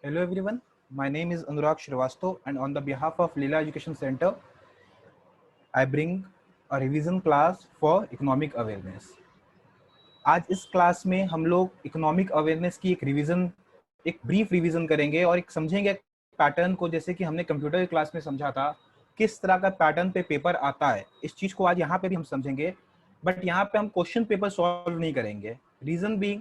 Hello everyone, my name is Anurag Shrivastava and on the behalf of Leela Education Center, I bring a revision class for economic awareness. आज इस class में हम लोग economic awareness की एक brief revision करेंगे और एक समझेंगे पैटर्न को, जैसे कि हमने कंप्यूटर की क्लास में समझा था किस तरह का पैटर्न पे पेपर आता है। इस चीज को आज यहाँ पे भी हम समझेंगे, बट यहाँ पे हम क्वेश्चन पेपर सॉल्व नहीं करेंगे। रीजन भी,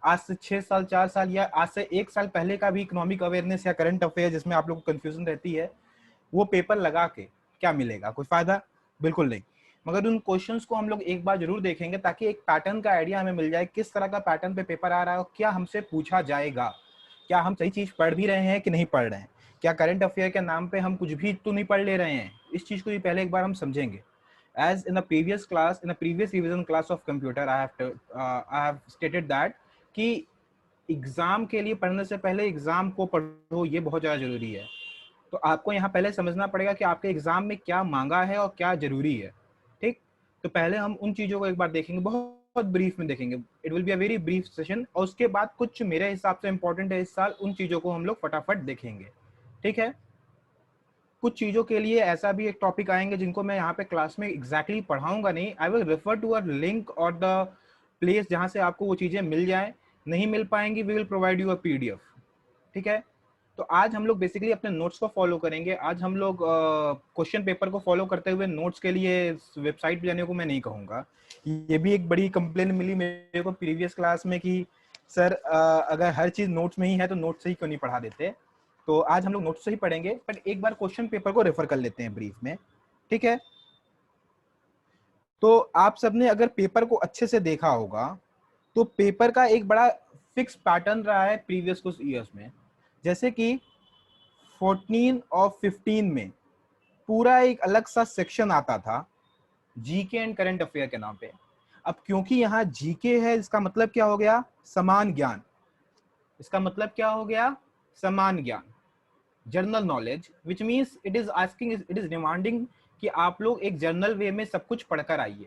आज से 6 साल 4 साल या आज से 1 साल पहले का भी इकोनॉमिक अवेयरनेस या करंट अफेयर जिसमें आप लोग को कंफ्यूजन रहती है, वो पेपर लगा के क्या मिलेगा? कोई फायदा बिल्कुल नहीं। मगर उन क्वेश्चंस को हम लोग एक बार जरूर देखेंगे ताकि एक पैटर्न का आइडिया हमें मिल जाए, किस तरह का पैटर्न पे पेपर आ रहा है और क्या हमसे पूछा जाएगा, क्या हम सही चीज पढ़ भी रहे हैं कि नहीं पढ़ रहे हैं, क्या करंट अफेयर के नाम पे हम कुछ भी तो नहीं पढ़ ले रहे हैं। इस चीज को भी पहले एक बार हम समझेंगे। As in the previous class, in the previous revision class of computer, I have stated that कि एग्जाम के लिए पढ़ने से पहले एग्जाम को पढ़ो, ये बहुत ज्यादा जरूरी है। तो आपको यहाँ पहले समझना पड़ेगा कि आपके एग्जाम में क्या मांगा है और क्या जरूरी है। ठीक, तो पहले हम उन चीजों को एक बार देखेंगे, बहुत ब्रीफ में देखेंगे। It will be a very brief session और उसके बाद कुछ मेरे हिसाब से इंपॉर्टेंट है इस साल, उन चीजों को हम लोग फटाफट देखेंगे। ठीक है, कुछ चीजों के लिए ऐसा भी एक टॉपिक आएंगे जिनको मैं यहाँ पे क्लास में एग्जैक्टली पढ़ाऊंगा नहीं। I will refer to a link और द प्लेस जहाँ से आपको वो चीजें मिल जाए। नहीं मिल पाएंगी, we will provide you a PDF. ठीक है, तो आज हम लोग बेसिकली अपने नोट्स को फॉलो करेंगे। आज हम लोग क्वेश्चन पेपर को फॉलो करते हुए नोट्स के लिए वेबसाइट पे जाने को मैं नहीं कहूँगा। ये भी एक बड़ी कंप्लेन मिली मेरे को प्रीवियस क्लास में कि सर अगर हर चीज नोट्स में ही है तो नोट्स से ही क्यों नहीं पढ़ा देते। तो आज हम लोग नोट्स से ही पढ़ेंगे, पर एक बार क्वेश्चन पेपर को रेफर कर लेते हैं ब्रीफ में। ठीक है, तो आप सबने अगर पेपर को अच्छे से देखा होगा तो पेपर का एक बड़ा फिक्स पैटर्न रहा है प्रीवियस कुछ ईयर्स में। जैसे कि 14 और 15 में पूरा एक अलग सा सेक्शन आता था जीके एंड करंट अफेयर के नाम पे। अब क्योंकि यहाँ जीके है, इसका मतलब क्या हो गया? समान ज्ञान। इसका मतलब क्या हो गया? समान ज्ञान, general knowledge, which means it is asking, it is demanding कि आप लोग एक जनरल वे में सब कुछ पढ़कर आइए।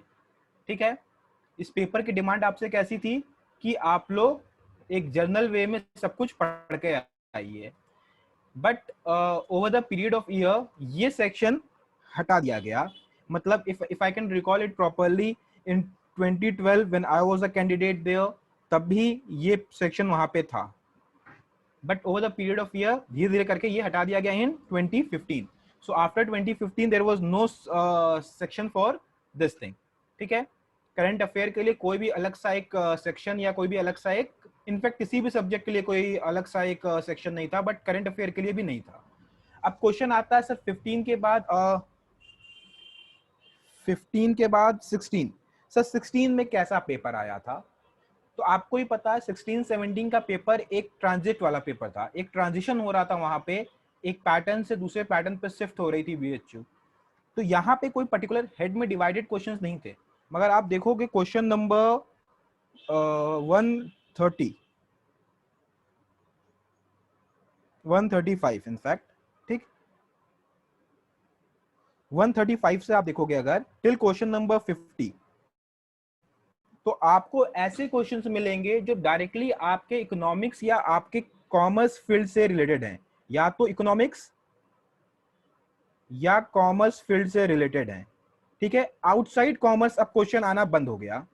ठीक है, इस पेपर की डिमांड आपसे कैसी थी कि आप लोग एक जर्नल वे में सब कुछ पढ़ के आइए। But over the period of year ये सेक्शन हटा दिया गया। मतलब if I can recall it properly, in 2012 when I was a candidate there, तब भी ये सेक्शन वहां पे था। But over the period of year धीरे धीरे करके ये हटा दिया गया in 2015। So after 2015 there was no section for this thing. ठीक है, करंट अफेयर के लिए कोई भी अलग सा एक सेक्शन या कोई भी अलग सा एक, इनफैक्ट किसी भी सब्जेक्ट के लिए कोई अलग सा एक सेक्शन नहीं था, बट करंट अफेयर के लिए भी नहीं था। अब क्वेश्चन आता है सर 15 के बाद 15 के बाद 16। सर 16 में कैसा पेपर आया था? तो आपको ही पता है 16-17 का पेपर एक ट्रांजिट वाला पेपर था, एक ट्रांजिशन हो रहा था वहां पे, एक पैटर्न से दूसरे पैटर्न पे शिफ्ट हो रही थी बीएचयू। तो यहाँ पे कोई पर्टिकुलर हेड में डिवाइडेड क्वेश्चंस नहीं थे। मगर आप देखोगे क्वेश्चन नंबर 130, 135 इनफैक्ट, ठीक, 135 से आप देखोगे अगर टिल क्वेश्चन नंबर 50, तो आपको ऐसे क्वेश्चंस मिलेंगे जो डायरेक्टली आपके इकोनॉमिक्स या आपके कॉमर्स फील्ड से रिलेटेड हैं, या तो इकोनॉमिक्स या कॉमर्स फील्ड से रिलेटेड हैं। ठीक है, आउटसाइड कॉमर्स अब क्वेश्चन आना बंद हो गया।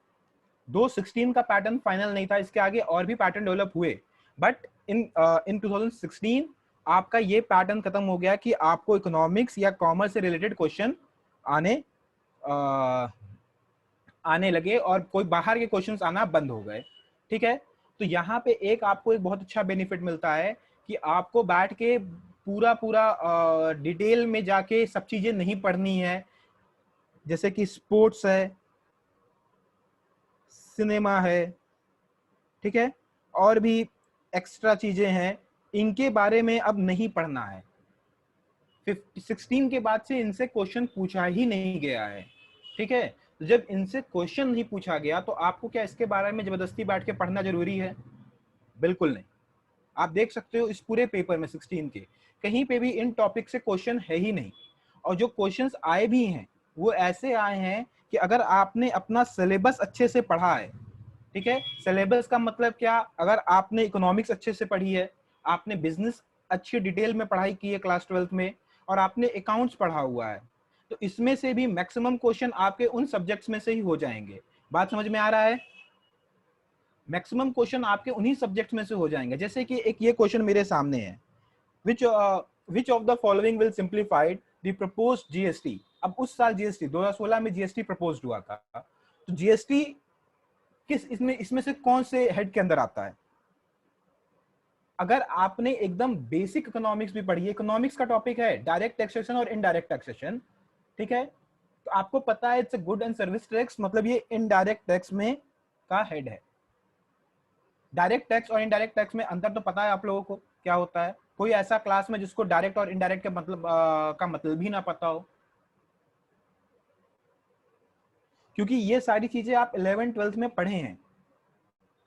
दो 16 का पैटर्न फाइनल नहीं था, इसके आगे और भी पैटर्न डेवलप हुए, बट इन 2016 आपका ये पैटर्न खत्म हो गया कि आपको इकोनॉमिक्स या कॉमर्स से रिलेटेड क्वेश्चन आने आने लगे और कोई बाहर के क्वेश्चंस आना बंद हो गए। ठीक है, तो यहाँ पे एक आपको एक बहुत अच्छा बेनिफिट मिलता है कि आपको बैठ के पूरा पूरा डिटेल में जाके सब चीजें नहीं पढ़नी है। जैसे कि स्पोर्ट्स है, सिनेमा है, ठीक है, और भी एक्स्ट्रा चीजें हैं, इनके बारे में अब नहीं पढ़ना है। 16 के बाद से इनसे क्वेश्चन पूछा ही नहीं गया है। ठीक है, तो जब इनसे क्वेश्चन नहीं पूछा गया तो आपको क्या इसके बारे में जबरदस्ती बैठ के पढ़ना जरूरी है? बिल्कुल नहीं। आप देख सकते हो इस पूरे पेपर में 16 के कहीं पे भी इन टॉपिक से क्वेश्चन है ही नहीं। और जो क्वेश्चंस आए भी हैं वो ऐसे आए हैं कि अगर आपने अपना सिलेबस अच्छे से पढ़ा है, ठीक है, सिलेबस का मतलब क्या, अगर आपने इकोनॉमिक्स अच्छे से पढ़ी है, आपने बिजनेस अच्छी डिटेल में पढ़ाई की है क्लास 12th में, और आपने अकाउंट्स पढ़ा हुआ है, तो इसमें से भी मैक्सिमम क्वेश्चन आपके उन सब्जेक्ट्स में से ही हो जाएंगे। बात समझ में आ रहा है? मैक्सिमम क्वेश्चन आपके उन्हीं सब्जेक्ट्स में से हो जाएंगे। जैसे कि एक ये क्वेश्चन मेरे सामने है, which of the following will simplify the proposed GST। अब उस साल जीएसटी 2016 में जीएसटी प्रपोज्ड हुआ था, तो जीएसटी किस इसमें से कौन से हेड के अंदर आता है? अगर आपने एकदम बेसिक इकोनॉमिक्स भी पढ़ी है, इकोनॉमिक्स का टॉपिक है डायरेक्ट टैक्सेशन और इनडायरेक्ट टैक्सेशन, ठीक है, तो आपको पता है it's a good and service tax, मतलब ये इनडायरेक्ट टैक्स में का हेड है। डायरेक्ट टैक्स और इनडायरेक्ट टैक्स में अंतर तो पता है आप लोगों को क्या होता है? कोई ऐसा क्लास में जिसको डायरेक्ट और इनडायरेक्ट के मतलब का मतलब ही ना पता हो? क्योंकि ये सारी चीजें आप 11th 12th में पढ़े हैं,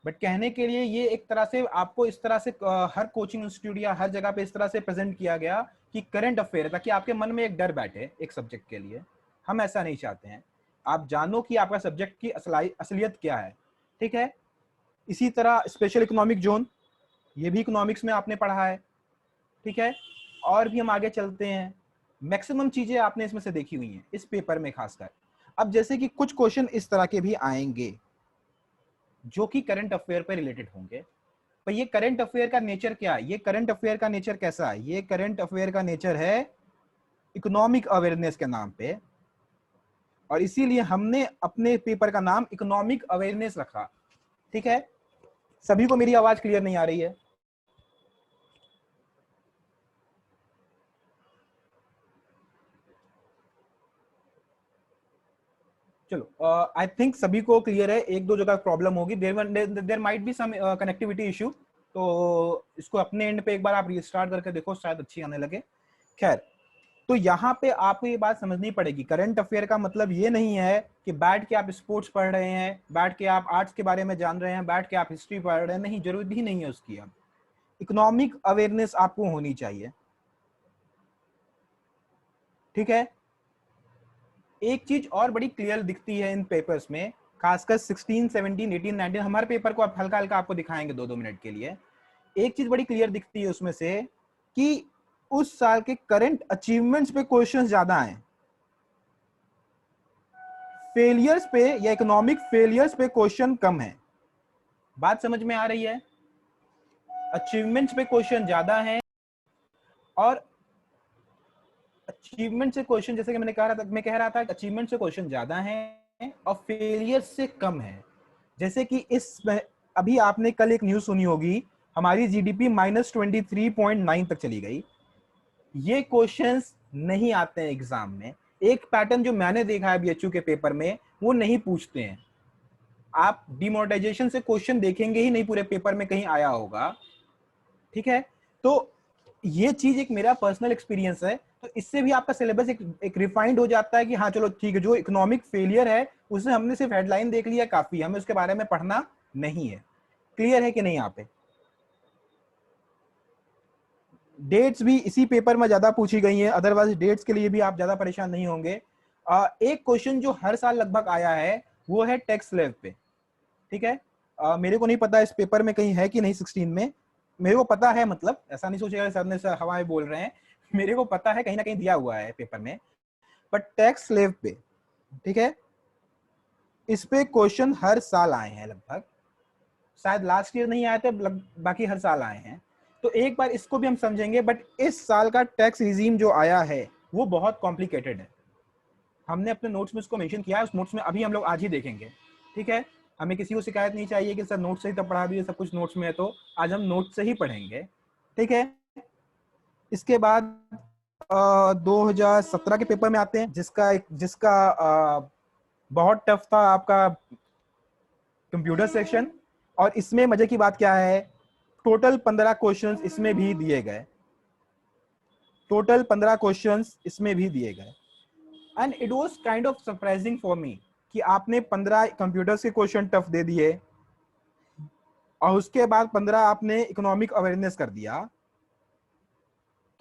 बट कहने के लिए ये एक तरह से आपको इस तरह से हर कोचिंग इंस्टीट्यूट या हर जगह पे इस तरह से प्रेजेंट किया गया कि करंट अफेयर है, ताकि आपके मन में एक डर बैठे एक सब्जेक्ट के लिए। हम ऐसा नहीं चाहते हैं, आप जानो कि आपका सब्जेक्ट की असलियत क्या है, ठीक है। इसी तरह स्पेशल इकोनॉमिक जोन, ये भी इकोनॉमिक्स में आपने पढ़ा है, ठीक है। और भी हम आगे चलते हैं, मैक्सिमम चीजें आपने इसमें से देखी हुई हैं इस पेपर में खासकर। अब जैसे कि कुछ क्वेश्चन इस तरह के भी आएंगे जो कि करंट अफेयर पे रिलेटेड होंगे। पर ये करंट अफेयर का नेचर क्या है? ये करंट अफेयर का नेचर कैसा है? ये करंट अफेयर का नेचर है इकोनॉमिक अवेयरनेस के नाम पे, और इसीलिए हमने अपने पेपर का नाम इकोनॉमिक अवेयरनेस रखा, ठीक है। सभी को मेरी आवाज क्लियर नहीं आ रही है? चलो, आई थिंक सभी को क्लियर है। एक दो जगह प्रॉब्लम होगी, there might be some connectivity issue, तो इसको अपने एंड पे एक बार आप रिस्टार्ट करके देखो, शायद अच्छी आने लगे। खैर, तो यहाँ पे आपको ये बात समझनी पड़ेगी, करंट अफेयर का मतलब ये नहीं है कि बैठ के आप स्पोर्ट्स पढ़ रहे हैं, बैठ के आप आर्ट्स के बारे में जान रहे हैं, बैठ के आप हिस्ट्री पढ़ रहे हैं, नहीं, जरूरत भी नहीं है उसकी। अब इकोनॉमिक अवेयरनेस आपको होनी चाहिए, ठीक है। एक चीज और बड़ी क्लियर दिखती है इन पेपर्स में, खासकर 16, 17, 18, 19, हमारे पेपर को आप हल्का हल्का आपको दिखाएंगे 2-2 मिनट के लिए। एक चीज बड़ी क्लियर दिखती है उसमें से कि उस साल के करंट अचीवमेंट्स पे क्वेश्चंस ज्यादा हैं, फेलियर्स पे या इकोनॉमिक फेलियर्स पे क्वेश्चन कम है। बात समझ में आ रही है? अचीवमेंट्स पे क्वेश्चन ज्यादा है, और अचीवमेंट से क्वेश्चन, जैसे कि मैं कह रहा था अचीवमेंट से क्वेश्चन ज्यादा है और फेलियर से कम है। जैसे कि अभी आपने कल एक न्यूज सुनी होगी, हमारी जीडीपी -23.9 तक चली गई। ये क्वेश्चंस नहीं आते हैं एग्जाम में। एक पैटर्न जो मैंने देखा है बीएचयू के पेपर में, वो नहीं पूछते हैं। आप डिमोनेटाइजेशन से क्वेश्चन देखेंगे ही नहीं पूरे पेपर में, कहीं आया होगा, ठीक है। तो ये चीज एक मेरा पर्सनल एक्सपीरियंस है, तो इससे भी आपका सिलेबस एक रिफाइंड हो जाता है कि हाँ चलो ठीक है, जो इकोनॉमिक फेलियर है उसे हमने सिर्फ हेडलाइन देख लिया, काफी, हमें उसके बारे में पढ़ना नहीं है। क्लियर है कि नहीं? यहाँ पे डेट्स भी इसी पेपर में ज्यादा पूछी गई हैं, अदरवाइज डेट्स के लिए भी आप ज्यादा परेशान नहीं होंगे। एक क्वेश्चन जो हर साल लगभग आया है वो है टैक्स स्लैब पे, ठीक है। मेरे को नहीं पता इस पेपर में कहीं है कि नहीं, 16 में। मेरे को पता है, मतलब ऐसा नहीं सोचेगा सर ने सर हवाएं बोल रहे हैं, मेरे को पता है कहीं ना कहीं दिया हुआ है पेपर में। बट टैक्स स्लैब पे, ठीक है, इस पे क्वेश्चन हर साल आए हैं लगभग, शायद लास्ट ईयर नहीं आए थे, बाकी हर साल आए हैं। तो एक बार इसको भी हम समझेंगे। बट इस साल का टैक्स रिजीम जो आया है वो बहुत कॉम्प्लिकेटेड है। हमने अपने नोट्स में इसको मेंशन किया है, उस नोट्स में अभी हम लोग आज ही देखेंगे, ठीक है। हमें किसी को शिकायत नहीं चाहिए कि सर नोट्स से ही तब पढ़ा दिए, सब कुछ नोट्स में है, तो आज हम नोट्स से ही पढ़ेंगे, ठीक है। इसके बाद 2017 के पेपर में आते हैं, जिसका बहुत टफ था आपका कंप्यूटर सेक्शन। और इसमें मजे की बात क्या है, टोटल 15 क्वेश्चंस इसमें भी दिए गए, टोटल 15 क्वेश्चंस इसमें भी दिए गए। And it was kind of surprising for me कि आपने 15 कंप्यूटर्स के क्वेश्चन टफ दे दिए और उसके बाद 15 आपने इकोनॉमिक अवेयरनेस कर दिया।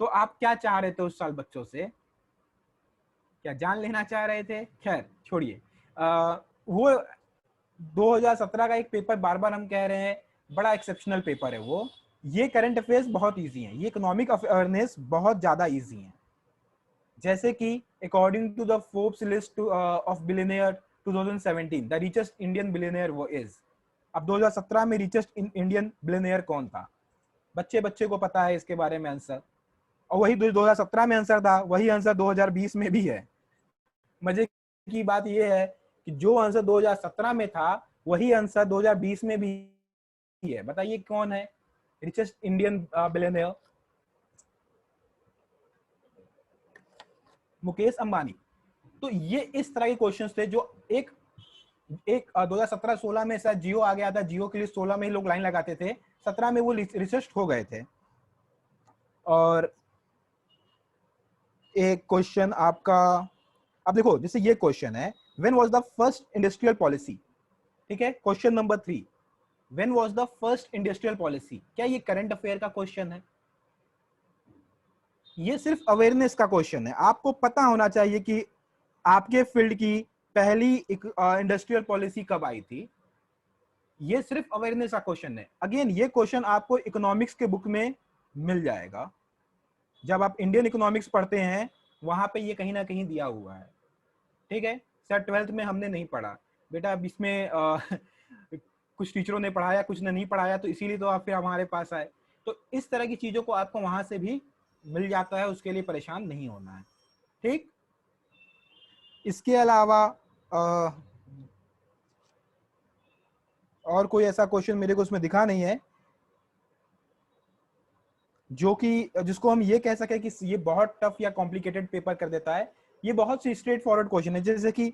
तो आप क्या चाह रहे थे उस साल बच्चों से? क्या जान लेना चाह रहे थे? खैर छोड़िए, वो 2017 का एक पेपर बार बार हम कह रहे हैं बड़ा एक्सेप्शनल पेपर है वो, ये करंट अफेयर्स बहुत इजी हैं, ये इकोनॉमिक अवेयरनेस बहुत ज्यादा इजी है। जैसे कि according to the Forbes list of billionaire 2017 the richest Indian billionaire वो इज। अब 2017 में रिचेस्ट इंडियन बिलियनियर कौन था? बच्चे बच्चे को पता है इसके बारे में आंसर, और वही 2017 में आंसर था, वही आंसर 2020 में भी है। मजे की बात यह है कि जो आंसर 2017 में था वही आंसर 2020 में भी है। बताइए कौन है richest Indian billionaire? Mukesh Ambani. तो ये इस तरह के क्वेश्चंस थे जो एक एक 2017-16 में शायद जियो आ गया था, जियो के लिए 16 में ही लोग लाइन लगाते थे, 17 में वो रिसर्च हो गए थे। और एक क्वेश्चन आपका, अब देखो जैसे ये क्वेश्चन है, when was the first industrial policy? ठीक है, question number 3, when was the first industrial policy? क्या ये करंट अफेयर का क्वेश्चन है? ये सिर्फ अवेयरनेस का क्वेश्चन है, आपको पता होना चाहिए कि आपके फील्ड की पहली इंडस्ट्रियल पॉलिसी कब आई थी। ये सिर्फ अवेयरनेस का क्वेश्चन है। अगेन ये क्वेश्चन आपको इकोनॉमिक्स के बुक में मिल जाएगा, जब आप इंडियन इकोनॉमिक्स पढ़ते हैं वहां पे ये कहीं ना कहीं दिया हुआ है। ठीक है सर, 12th में हमने नहीं पढ़ा बेटा, अब इसमें कुछ टीचरों ने पढ़ाया, कुछ ने नहीं पढ़ाया, तो इसीलिए तो आप फिर हमारे पास आए। तो इस तरह की चीजों को आपको वहां से भी मिल जाता है, उसके लिए परेशान नहीं होना है। ठीक, इसके अलावा और कोई ऐसा क्वेश्चन मेरे को उसमें दिखा नहीं है जो कि जिसको हम ये कह सके कि ये बहुत टफ या कॉम्प्लिकेटेड पेपर कर देता है। ये बहुत सी स्ट्रेट फॉरवर्ड क्वेश्चन है, जैसे कि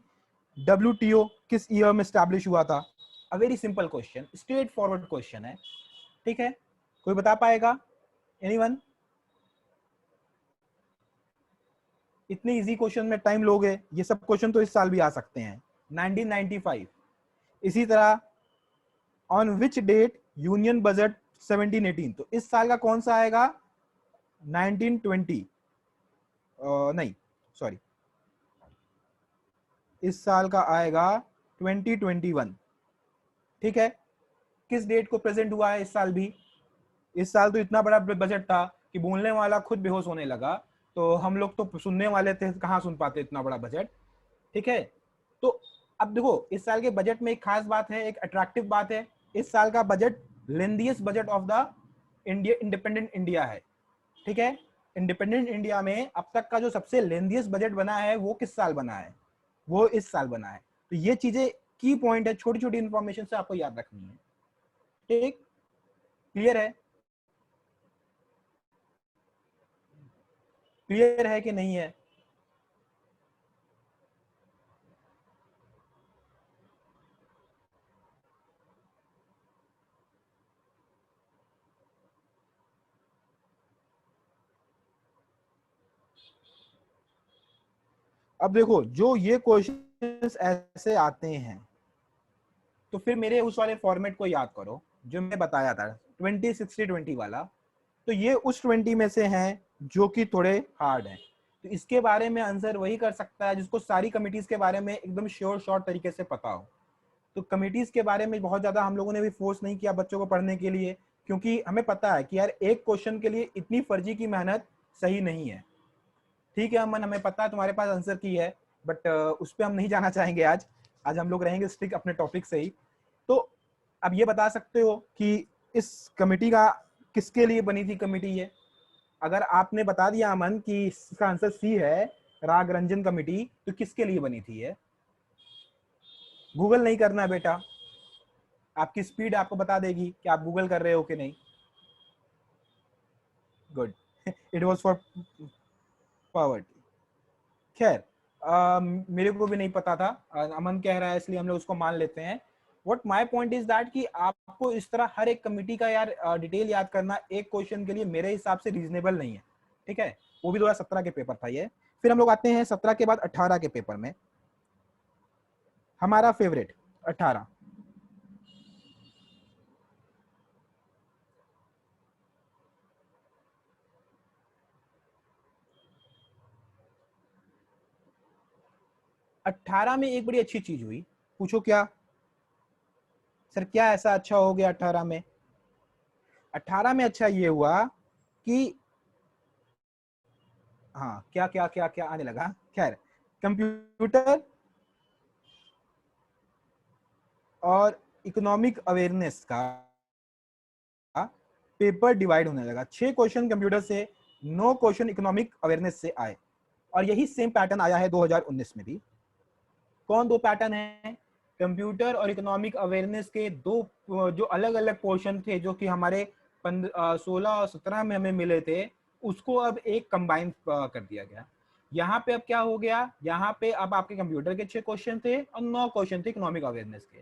WTO किस ईयर में स्टैब्लिश हुआ था? A very simple question, straight forward question है। ठीक है, कोई बता पाएगा? एनीवन? इतने इजी क्वेश्चन में टाइम लोगे? ये सब क्वेश्चन तो इस साल भी आ सकते हैं। 1995। इसी तरह on which date union budget 1718? तो इस साल का कौन सा आएगा? 1920 नहीं सॉरी, इस साल का आएगा 2021। ठीक है, किस डेट को प्रेजेंट हुआ है इस साल भी? इस साल तो इतना बड़ा बजट था कि बोलने वाला खुद बेहोश होने लगा, तो हम लोग तो सुनने वाले थे, कहाँ सुन पाते इतना बड़ा बजट। ठीक है, तो अब देखो इस साल के बजट में एक खास बात है, एक अट्रैक्टिव बात है, इस साल का budget lengthiest budget of the independent India है। ठीक है, इंडिपेंडेंट इंडिया में अब तक का जो सबसे लेंथीएस्ट बजट बना है वो किस साल बना है? वो इस साल बना है। तो ये चीजें की पॉइंट है, छोटी छोटी इंफॉर्मेशन से आपको याद रखनी है। ठीक, क्लियर है? क्लियर है कि नहीं है? अब देखो जो ये क्वेश्चंस ऐसे आते हैं, तो फिर मेरे उस वाले फॉर्मेट को याद करो जो मैं बताया था 20-60-20 वाला। तो ये उस 20 में से हैं जो कि थोड़े हार्ड हैं। तो इसके बारे में आंसर वही कर सकता है जिसको सारी कमिटीज के बारे में एकदम श्योर शॉर्ट तरीके से पता हो। तो कमिटीज के बारे में बहुत ज्यादा हम लोगों ने भी फोर्स नहीं किया बच्चों को पढ़ने के लिए, क्योंकि हमें पता है कि यार एक क्वेश्चन के लिए इतनी फर्जी की मेहनत सही नहीं है। ठीक है अमन, हमें पता है तुम्हारे पास आंसर की है, बट उस पर हम नहीं जाना चाहेंगे आज। आज हम लोग रहेंगे स्टिक अपने टॉपिक से ही। तो अब ये बता सकते हो कि इस कमेटी का किसके लिए बनी थी कमेटी? ये अगर आपने बता दिया अमन कि इसका आंसर सी है, राग रंजन कमेटी, तो किसके लिए बनी थी ये? गूगल नहीं करना बेटा, आपकी स्पीड आपको बता देगी कि आप गूगल कर रहे हो कि नहीं। Good, it was for poverty. खैर मेरे को भी नहीं पता था, अमन कह रहा है इसलिए हम लोग उसको मान लेते हैं। What my point is that कि आपको इस तरह हर एक कमिटी का यार डिटेल याद करना एक क्वेश्चन के लिए मेरे हिसाब से रीजनेबल नहीं है। ठीक है, वो भी 2017 के पेपर था ये। फिर हम लोग आते हैं 17 के बाद 18 के पेपर में, हमारा फेवरेट 18। 18 में एक बड़ी अच्छी चीज हुई, पूछो क्या? सर क्या ऐसा अच्छा हो गया 18 में? 18 में अच्छा ये हुआ कि हाँ क्या क्या क्या क्या आने लगा, खैर कंप्यूटर और इकोनॉमिक अवेयरनेस का पेपर डिवाइड होने लगा। 6 क्वेश्चन कंप्यूटर से, 9 क्वेश्चन इकोनॉमिक अवेयरनेस से आए, और यही सेम पैटर्न आया है 2019 में भी। कौन दो पैटर्न है? कंप्यूटर और इकोनॉमिक अवेयरनेस के दो जो अलग अलग पोर्शन थे, जो कि हमारे 16 और 17 में हमें मिले थे, उसको अब एक कंबाइन कर दिया गया। यहाँ पे अब क्या हो गया, यहाँ पे अब आपके कंप्यूटर के 6 क्वेश्चन थे और 9 क्वेश्चन थे इकोनॉमिक अवेयरनेस के।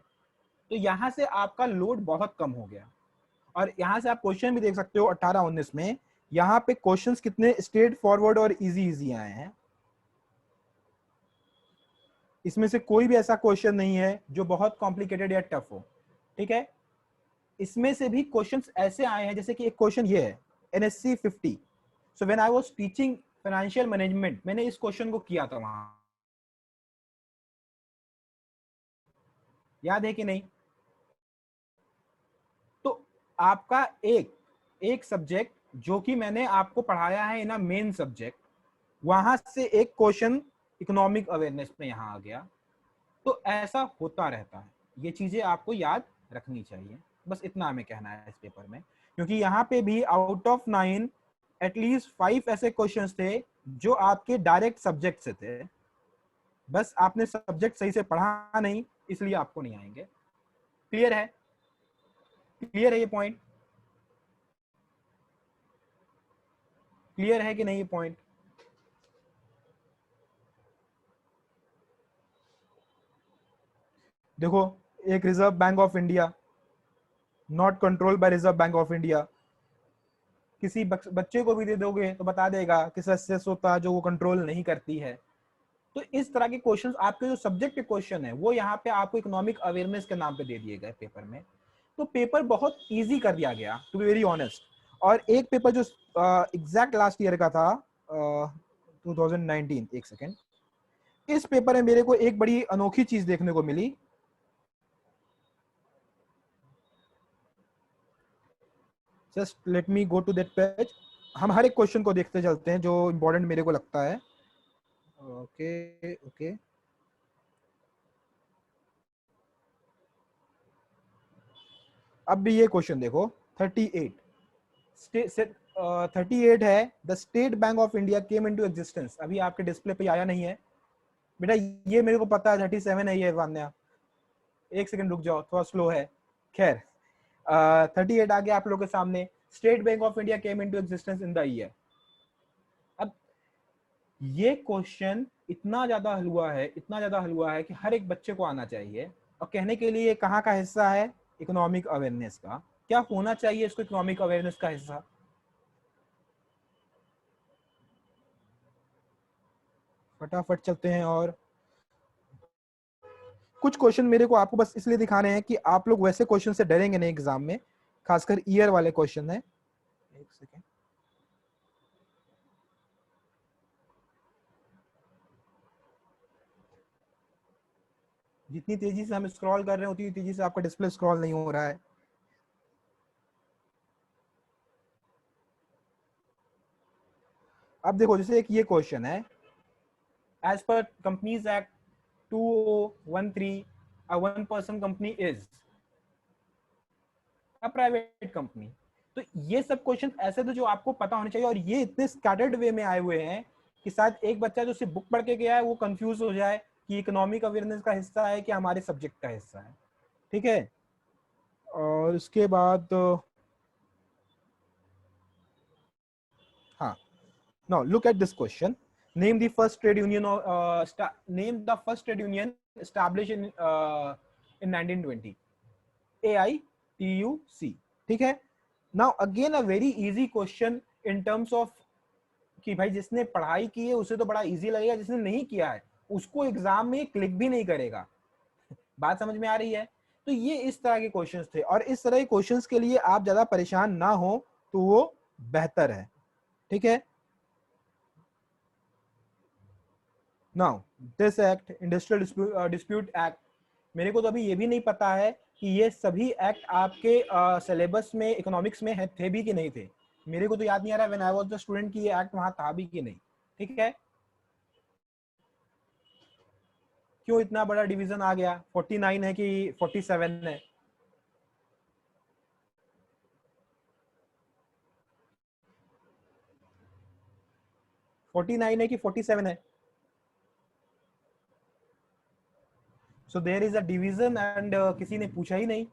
तो यहाँ से आपका लोड बहुत कम हो गया। और यहाँ से आप क्वेश्चन भी देख सकते हो 18-19 में, यहाँ पे क्वेश्चंस कितने स्ट्रेट फॉरवर्ड और इजी इजी आए हैं। इसमें से कोई भी ऐसा क्वेश्चन नहीं है जो बहुत कॉम्प्लिकेटेड या टफ हो, ठीक है। इसमें से भी क्वेश्चंस ऐसे आए हैं, जैसे कि एक क्वेश्चन ये है, NSC 50। So when I was teaching financial management, मैंने इस क्वेश्चन को किया था वहां, याद है कि नहीं? तो आपका एक एक सब्जेक्ट जो कि मैंने आपको पढ़ाया है इन अ मेन सब्जेक्ट, वहां से एक क्वेश्चन इकोनॉमिक अवेयरनेस में यहां आ गया। तो ऐसा होता रहता है, ये चीजें आपको याद रखनी चाहिए। बस इतना हमें कहना है इस पेपर में, क्योंकि यहाँ पे भी आउट ऑफ 9 एटलीस्ट 5 ऐसे क्वेश्चंस थे जो आपके डायरेक्ट सब्जेक्ट से थे। बस आपने सब्जेक्ट सही से पढ़ा नहीं, इसलिए आपको नहीं आएंगे। क्लियर है? क्लियर है ये पॉइंट? क्लियर है कि नहीं ये पॉइंट? देखो, एक reserve bank of India, not control by reserve bank of India, किसी बच्चे को भी दे दोगे तो बता देगा कि सस्यता जो वो कंट्रोल नहीं करती है। तो इस तरह के क्वेश्चंस, आपके जो सब्जेक्ट के क्वेश्चन है वो यहाँ पे आपको इकोनॉमिक अवेयरनेस के नाम पे दे दिए गए पेपर में। तो पेपर बहुत इजी कर दिया गया, टू बी वेरी ऑनेस्ट। और एक पेपर जो एग्जैक्ट लास्ट ईयर का था, 2019, एक सेकेंड, इस पेपर में मेरे को एक बड़ी अनोखी चीज देखने को मिली। Just let me go to that page. हम हर एक क्वेश्चन को देखते चलते हैं जो इंपॉर्टेंट मेरे को लगता है। ओके ओके, अब भी ये क्वेश्चन देखो, 38 38 है, the state bank of India came into existence. अभी आपके डिस्प्ले पे आया नहीं है बेटा, ये मेरे को पता है 37 है ये वान्या, एक सेकंड रुक जाओ, थोड़ा स्लो है। खैर, 38 आ गया आप लोगों के सामने, state bank of India came into existence in the year. अब ये क्वेश्चन इतना ज्यादा हलवा है, इतना ज्यादा हलवा है कि हर एक बच्चे को आना चाहिए। और कहने के लिए कहाँ का हिस्सा है? इकोनॉमिक अवेयरनेस का। क्या होना चाहिए इसको इकोनॉमिक अवेयरनेस का हिस्सा? फटाफट चलते हैं। और कुछ क्वेश्चन मेरे को आपको बस इसलिए दिखाने हैं कि आप लोग वैसे क्वेश्चन से डरेंगे नहीं एग्जाम में, खासकर ईयर वाले क्वेश्चन है। एक सेकेंड, जितनी तेजी से हम स्क्रॉल कर रहे हैं उतनी तेजी से आपका डिस्प्ले स्क्रॉल नहीं हो रहा है। अब देखो, जैसे एक ये क्वेश्चन है, as per companies act 2013, a one person company is a private company। तो ये सब क्वेश्चन ऐसे थे जो आपको पता होने चाहिए, और ये इतने स्कैटर्ड वे में आए हुए हैं कि शायद एक बच्चा जो सिर्फ बुक पढ़ के गया है वो कंफ्यूज हो जाए कि इकोनॉमिक अवेयरनेस का हिस्सा है कि हमारे सब्जेक्ट का हिस्सा है। ठीक है, और उसके बाद हाँ, now look at this question. Name the first trade union name the first trade union established in 1920। AITUC। ठीक है, now again a very easy question in terms of कि भाई जिसने पढ़ाई की है उसे तो बड़ा इजी लगेगा, जिसने नहीं किया है उसको एग्जाम में क्लिक भी नहीं करेगा। बात समझ में आ रही है? तो ये इस तरह के क्वेश्चंस थे, और इस तरह के क्वेश्चंस के लिए आप ज्यादा परेशान ना हो तो वो बेहतर है। ठीक है, now this act, industrial dispute act, मेरे को तो अभी ये भी नहीं पता है कि ये सभी एक्ट आपके सिलेबस में इकोनॉमिक्स में है थे भी कि नहीं थे। मेरे को तो याद नहीं आ रहा when I was the student कि ये एक्ट वहां था भी कि नहीं। ठीक है, क्यों इतना बड़ा डिवीजन आ गया, 49 है कि 47 है? फोर्टी नाइन है कि 47 है? So there is a division and किसी ने पूछा ही नहीं।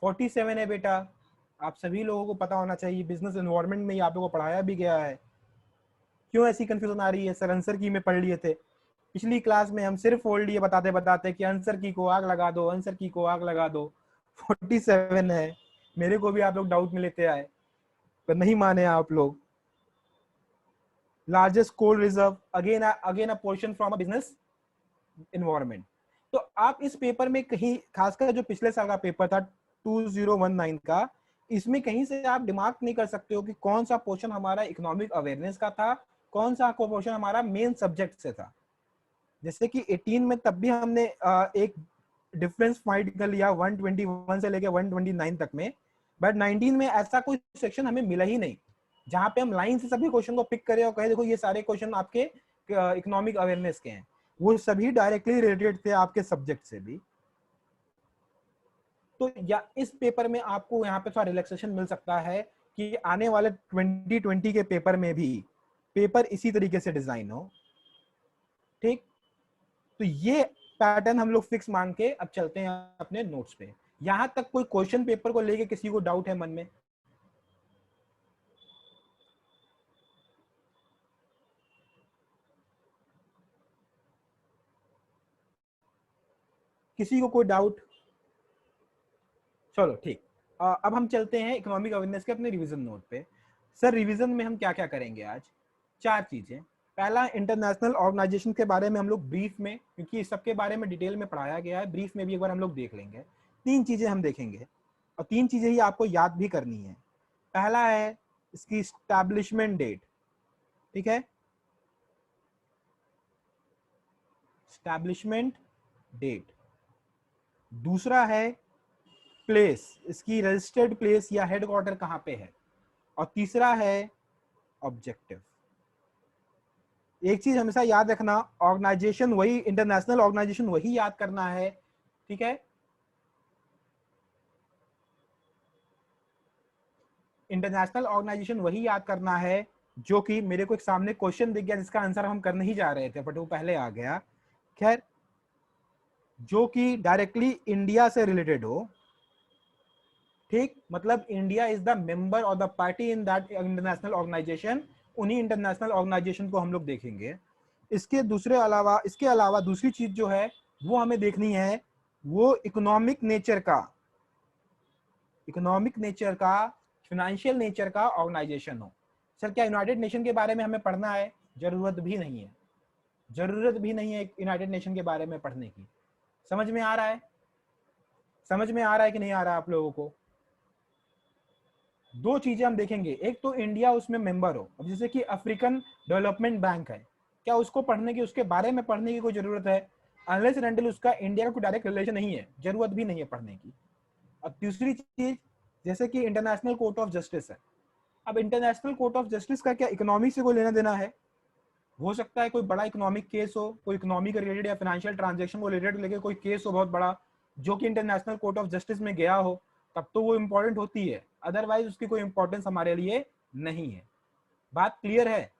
फोर्टी सेवन है बेटा, आप सभी लोगों को पता होना चाहिए, बिजनेस एनवायरनमेंट में ही आप लोगों को पढ़ाया भी गया है। क्यों ऐसी कंफ्यूजन आ रही है? सर आंसर की में पढ़ लिए थे पिछली क्लास में, हम सिर्फ फोल्ड ये बताते बताते कि आंसर की को आग लगा दो, आंसर की को आग लगा दो। 47 है, मेरे को भी आप लोग डाउट में लेते आए पर नहीं माने आप लोग। Largest coal reserve, again a portion from a business environment. तो आप इस पेपर में कहीं, खासकर जो पिछले साल का पेपर था 2019 का, इसमें कहीं से आप दिमाग नहीं कर सकते हो कि कौन सा पोर्शन हमारा इकोनॉमिक अवेयरनेस का था, कौन सा पोर्शन हमारा मेन सब्जेक्ट से था। जैसे कि 18 में तब भी हमने एक डिफरेंस फाइंड कर लिया 121 से लेके 129 तक में, बट 19 में ऐसा कोई सेक्शन हमें मिला ही नहीं जहां पे हम लाइन से सभी क्वेश्चन को पिक करें और कहे देखो ये सारे क्वेश्चन आपके इकोनॉमिक अवेयरनेस के हैं। वो सभी डायरेक्टली रिलेटेड थे आपके सब्जेक्ट से भी। तो या इस पेपर में आपको यहाँ पे थोड़ा रिलैक्सेशन मिल सकता है कि आने वाले 2020 के पेपर में भी पेपर इसी तरीके से डिजाइन हो। ठीक, तो ये पैटर्न हम लोग फिक्स मान के अब चलते हैं अपने नोट्स पे। यहां तक कोई क्वेश्चन पेपर को लेके किसी को डाउट है मन में? किसी को कोई डाउट? चलो ठीक, अब हम चलते हैं इकोनॉमिक अवेयरनेस के अपने रिवीजन नोट पे। सर रिवीजन में हम क्या क्या करेंगे आज? चार चीजें। पहला, इंटरनेशनल ऑर्गेनाइजेशन के बारे में हम लोग ब्रीफ में, क्योंकि इस सब के बारे में डिटेल में पढ़ाया गया है, ब्रीफ में भी एक बार हम लोग देख लेंगे। तीन चीजें हम देखेंगे और तीन चीजें ही आपको याद भी करनी है। पहला है इसकी स्टैब्लिशमेंट डेट। ठीक है, स्टैब्लिशमेंट डेट। दूसरा है प्लेस, इसकी रजिस्टर्ड प्लेस या हेडक्वार्टर कहां पे है। और तीसरा है ऑब्जेक्टिव। एक चीज हमेशा याद रखना, ऑर्गेनाइजेशन वही, इंटरनेशनल ऑर्गेनाइजेशन वही याद करना है। ठीक है, इंटरनेशनल ऑर्गेनाइजेशन वही याद करना है जो कि, मेरे को एक सामने क्वेश्चन दिख गया जिसका आंसर हम करने ही जा रहे थे बट वो पहले आ गया। खैर, जो कि डायरेक्टली इंडिया से रिलेटेड हो। ठीक, मतलब इंडिया इज द मेंबर और the party in that international organisation. उन्हीं इंटरनेशनल ऑर्गेनाइजेशन को हम लोग देखेंगे। इसके अलावा दूसरी चीज जो है वो हमें देखनी है, वो इकोनॉमिक नेचर का, फाइनेंशियल नेचर का ऑर्गेनाइजेशन हो। सर क्या यूनाइटेड नेशन के बारे में हमें पढ़ना है? जरूरत भी नहीं है, जरूरत भी नहीं है यूनाइटेड नेशन के बारे में पढ़ने की। समझ में आ रहा है? समझ में आ रहा है कि नहीं आ रहा है आप लोगों को? दो चीजें हम देखेंगे, एक तो इंडिया उसमें मेंबर हो। अब जैसे कि अफ्रीकन डेवलपमेंट बैंक है, क्या उसको पढ़ने की, उसके बारे में पढ़ने की कोई जरूरत है? अनलेस एंड अनटिल उसका इंडिया का कोई डायरेक्ट रिलेशन नहीं है, जरूरत भी नहीं है पढ़ने की। और तीसरी चीज, जैसे कि इंटरनेशनल कोर्ट ऑफ जस्टिस है। अब इंटरनेशनल कोर्ट ऑफ जस्टिस का क्या इकोनॉमिक से कोई लेना देना है? हो सकता है कोई बड़ा इकोनॉमिक केस हो, कोई इकोनॉमिक रिलेटेड या फाइनेंशियल ट्रांजेक्शन को रिलेटेड लेके कोई केस हो बहुत बड़ा, जो कि इंटरनेशनल कोर्ट ऑफ जस्टिस में गया हो, तब तो वो इंपॉर्टेंट होती है, अदरवाइज उसकी कोई इंपॉर्टेंस हमारे लिए नहीं है। बात क्लियर है?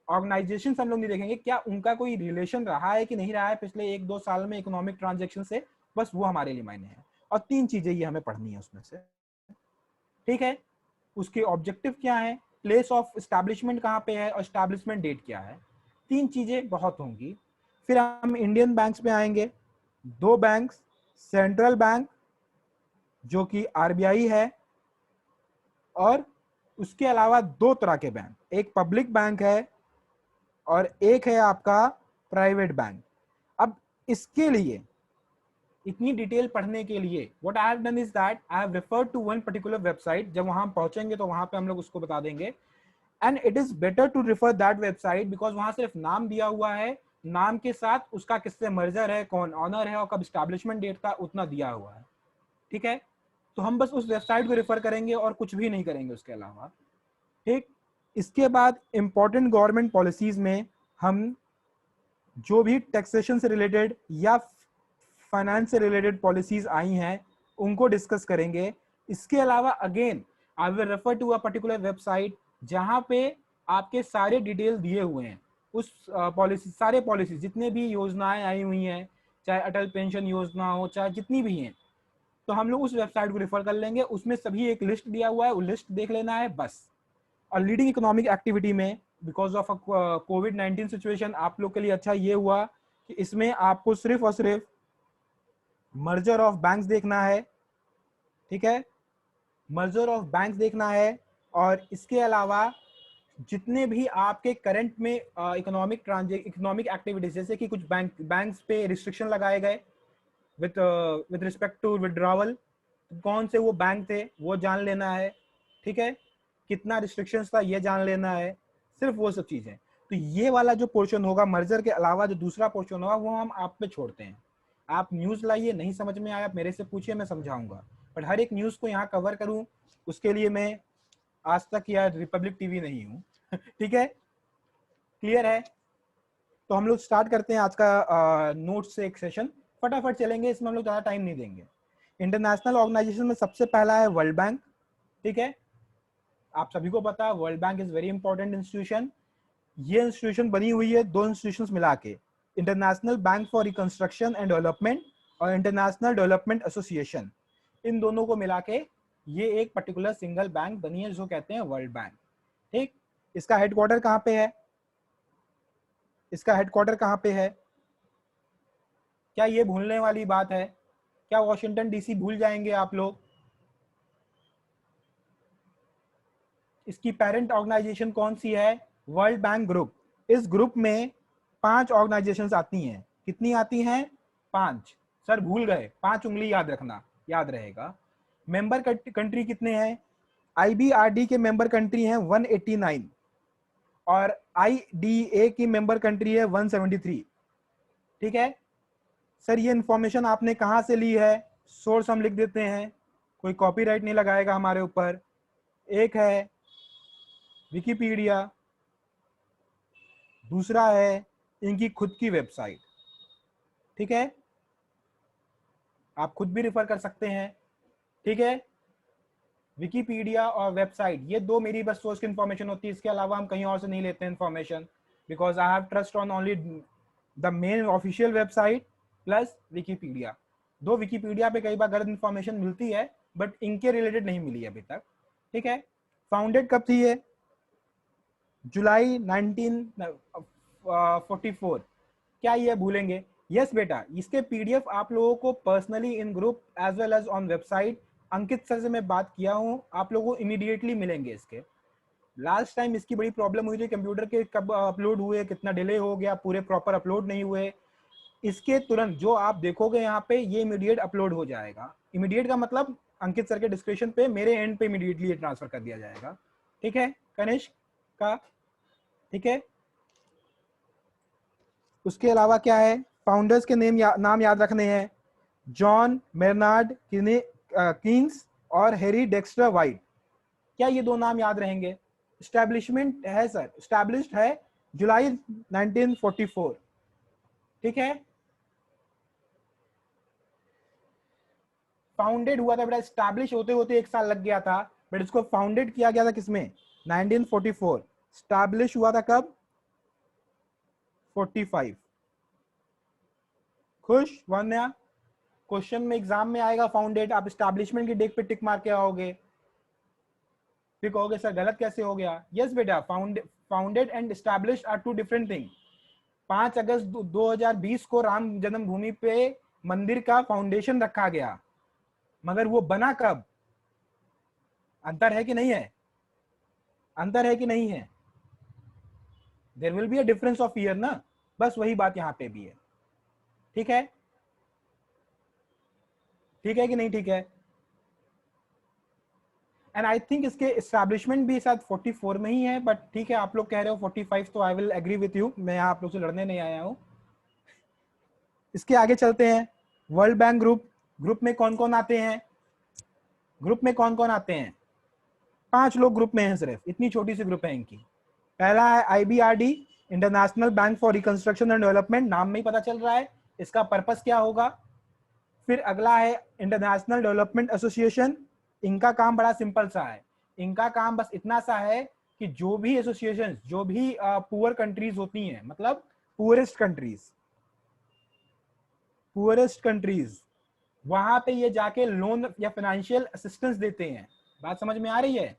ऑर्गेनाइजेशन हम लोग नहीं देखेंगे क्या उनका कोई रिलेशन रहा है कि नहीं रहा है पिछले 1-2 साल में इकोनॉमिक ट्रांजेक्शन से, बस वो हमारे लिए मायने है। और तीन चीजें ये हमें पढ़नी है उसमें से। ठीक है, उसके ऑब्जेक्टिव क्या है, प्लेस ऑफ एस्टैब्लिशमेंट कहाँ पे है और एस्टैब्लिशमेंट डेट क्या है। तीन चीजें बहुत होंगी। फिर हम इंडियन बैंक्स में आएंगे। दो बैंक्स, सेंट्रल बैंक जो कि आरबीआई है, और उसके अलावा दो तरह के बैंक, एक पब्लिक बैंक है और एक है आपका प्राइवेट बैंक। अब इसके लिए इतनी डिटेल पढ़ने के लिए what I have done is that I have referred to one particular website. जब वहां पहुंचेंगे तो वहां पे हम लोग उसको बता देंगे। And it is better to refer that website because वहां सिर्फ नाम दिया हुआ है, नाम के साथ उसका किससे मर्जर है, कौन ऑनर है और कब स्टैब्लिशमेंट डेट था, उतना दिया हुआ है। ठीक है, तो हम बस उस वेबसाइट को रेफर करेंगे और कुछ भी नहीं करेंगे उसके अलावा। ठीक, इसके बाद इंपॉर्टेंट गवर्नमेंट पॉलिसीज में हम जो भी टैक्सेशन से रिलेटेड या फाइनेंस से रिलेटेड पॉलिसीज आई हैं उनको डिस्कस करेंगे। इसके अलावा again I will refer to a particular website जहां पे आपके सारे डिटेल दिए हुए हैं उस पॉलिसी, सारे पॉलिसी जितने भी योजनाएं आई हुई हैं, चाहे अटल पेंशन योजना हो, चाहे जितनी भी हैं, तो हम लोग उस वेबसाइट को रेफर कर लेंगे। उसमें सभी एक लिस्ट दिया हुआ है, वो लिस्ट देख लेना है बस। और लीडिंग इकोनॉमिक एक्टिविटी में बिकॉज ऑफ कोविड-19 सिचुएशन आप लोग के लिए अच्छा ये हुआ कि इसमें आपको सिर्फ और सिर्फ मर्जर ऑफ बैंक्स देखना है। ठीक है, मर्जर ऑफ बैंक्स देखना है। और इसके अलावा जितने भी आपके करंट में इकोनॉमिक एक्टिविटीज, जैसे कि कुछ बैंक्स पे रिस्ट्रिक्शन लगाए गए विद रिस्पेक्ट टू विड्रॉवल, कौन से वो बैंक थे वो जान लेना है। ठीक है, कितना रिस्ट्रिक्शंस था ये जान लेना है, सिर्फ वो सब चीजें। तो ये वाला जो पोर्शन होगा मर्जर के अलावा, जो दूसरा पोर्शन होगा वो हम आप पे छोड़ते हैं। आप न्यूज लाइए, नहीं समझ में आया मेरे से पूछिए, मैं समझाऊंगा। बट हर एक न्यूज को यहाँ कवर करूँ उसके लिए मैं आज तक या रिपब्लिक टीवी नहीं हूँ। ठीक है, क्लियर है? तो हम लोग स्टार्ट करते हैं आज का नोट से एक सेशन। फटाफट चलेंगे, इसमें हम लोग ज़्यादा टाइम नहीं देंगे। इंटरनेशनल ऑर्गेनाइजेशन में सबसे पहला है वर्ल्ड बैंक। ठीक है, आप सभी को पता है world bank is very important institution. ये इंस्टीट्यूशन बनी हुई है दो इंस्टीट्यूशंस मिला के, international bank for reconstruction and development और इंटरनेशनल डेवलपमेंट एसोसिएशन। इन दोनों को मिला के ये एक पर्टिकुलर सिंगल बैंक बनी है जिसको कहते हैं वर्ल्ड बैंक। ठीक, इसका हेडक्वार्टर कहाँ पे है? इसका हेडक्वार्टर कहाँ पे है? क्या ये भूलने वाली बात है? क्या वॉशिंगटन डीसी भूल जाएंगे आप लोग? इसकी पेरेंट ऑर्गेनाइजेशन कौन सी है? World bank group. इस ग्रुप में 5 ऑर्गेनाइजेशंस आती हैं। कितनी आती हैं? 5। सर भूल गए, 5 उंगली याद रखना, याद रहेगा। मेंबर कंट्री कितने हैं? आईबीआरडी के मेंबर कंट्री हैं 189 और आईडीए की मेंबर कंट्री है 173। ठीक है सर, ये इंफॉर्मेशन आपने कहाँ से ली है? सोर्स हम लिख देते हैं, कोई कॉपीराइट नहीं लगाएगा हमारे ऊपर। एक है विकिपीडिया, दूसरा है इनकी खुद की वेबसाइट। ठीक है, आप खुद भी रेफर कर सकते हैं। ठीक है, विकिपीडिया और वेबसाइट, ये दो मेरी बस सोर्स की इंफॉर्मेशन होती है, इसके अलावा हम कहीं और से नहीं लेते हैं information, because I have trust on only the main official website plus Wikipedia. दो विकिपीडिया पे कई बार गलत इंफॉर्मेशन मिलती है, बट इनके रिलेटेड नहीं मिली अभी तक। ठीक है, फाउंडेड कब थी ये? जुलाई 1944। क्या ये भूलेंगे? यस बेटा, इसके पीडीएफ आप लोगों को personally in group as well as on website Ankit sir से मैं बात किया हूँ, आप लोगों को इमीडिएटली मिलेंगे इसके। लास्ट टाइम इसकी बड़ी प्रॉब्लम हुई थी, कंप्यूटर के कब अपलोड हुए, कितना डिले हो गया, पूरे प्रॉपर अपलोड नहीं हुए। इसके तुरंत जो आप देखोगे यहाँ पे, ये इमीडिएट अपलोड हो जाएगा। इमीडिएट का मतलब अंकित सर के डिस्क्रिप्शन पे मेरे एंड पे इमीडिएटली ये ट्रांसफर कर दिया जाएगा। ठीक है कनिष्क का? ठीक है, उसके अलावा क्या है? फाउंडर्स के नाम याद रखने हैं, जॉन मेरनार्ड कीन्स और हैरी डेक्स्टर वाइट। क्या ये दो नाम याद रहेंगे? स्टैब्लिशमेंट है सर, स्टैब्लिश्ड है जुलाई 1944। ठीक है, फाउंडेड हुआ था बेटा, स्टैब्लिश होते होते 1 साल लग गया था, बट इसको फाउंडेड किया गया था किसमें? 1944। स्टैब्लिश हुआ था कब? 45। खुश वन्या? क्वेश्चन में एग्जाम में आएगा फाउंडेड, आप स्टैब्लिशमेंट की डेट पे टिक मार के आओगे, फिर कहोगे सर गलत कैसे हो गया? यस बेटा, founded and established are two different thing. 5 अगस्त 2020 को राम जन्मभूमि पे मंदिर का फाउंडेशन रखा गया, मगर वो बना कब? अंतर है कि नहीं है? अंतर है कि नहीं है? There will be a difference of year ना, बस वही बात यहाँ पे भी है। ठीक है, ठीक है कि नहीं ठीक है? एंड आई थिंक इसके एस्टैब्लिशमेंट भी शायद 44 में ही है, बट ठीक है, आप लोग कह रहे हो 45, तो I will agree with you, मैं यहाँ आप लोग से लड़ने नहीं आया हूँ। इसके आगे चलते हैं। वर्ल्ड बैंक ग्रुप, ग्रुप में कौन कौन आते हैं? ग्रुप में कौन कौन आते हैं? 5 लोग ग्रुप में हैं, सिर्फ इतनी छोटी सी ग्रुप है इनकी। पहला है IBRD, international bank for reconstruction and development, नाम में ही पता चल रहा है इसका पर्पस क्या होगा। फिर अगला है इंटरनेशनल डेवलपमेंट एसोसिएशन, इनका काम बड़ा सिंपल सा है, इनका काम बस इतना सा है कि जो भी एसोसिएशन, जो भी पुअर कंट्रीज होती हैं, मतलब पुअरेस्ट कंट्रीज, वहां पे ये जाके लोन या फाइनेंशियल असिस्टेंस देते हैं। बात समझ में आ रही है?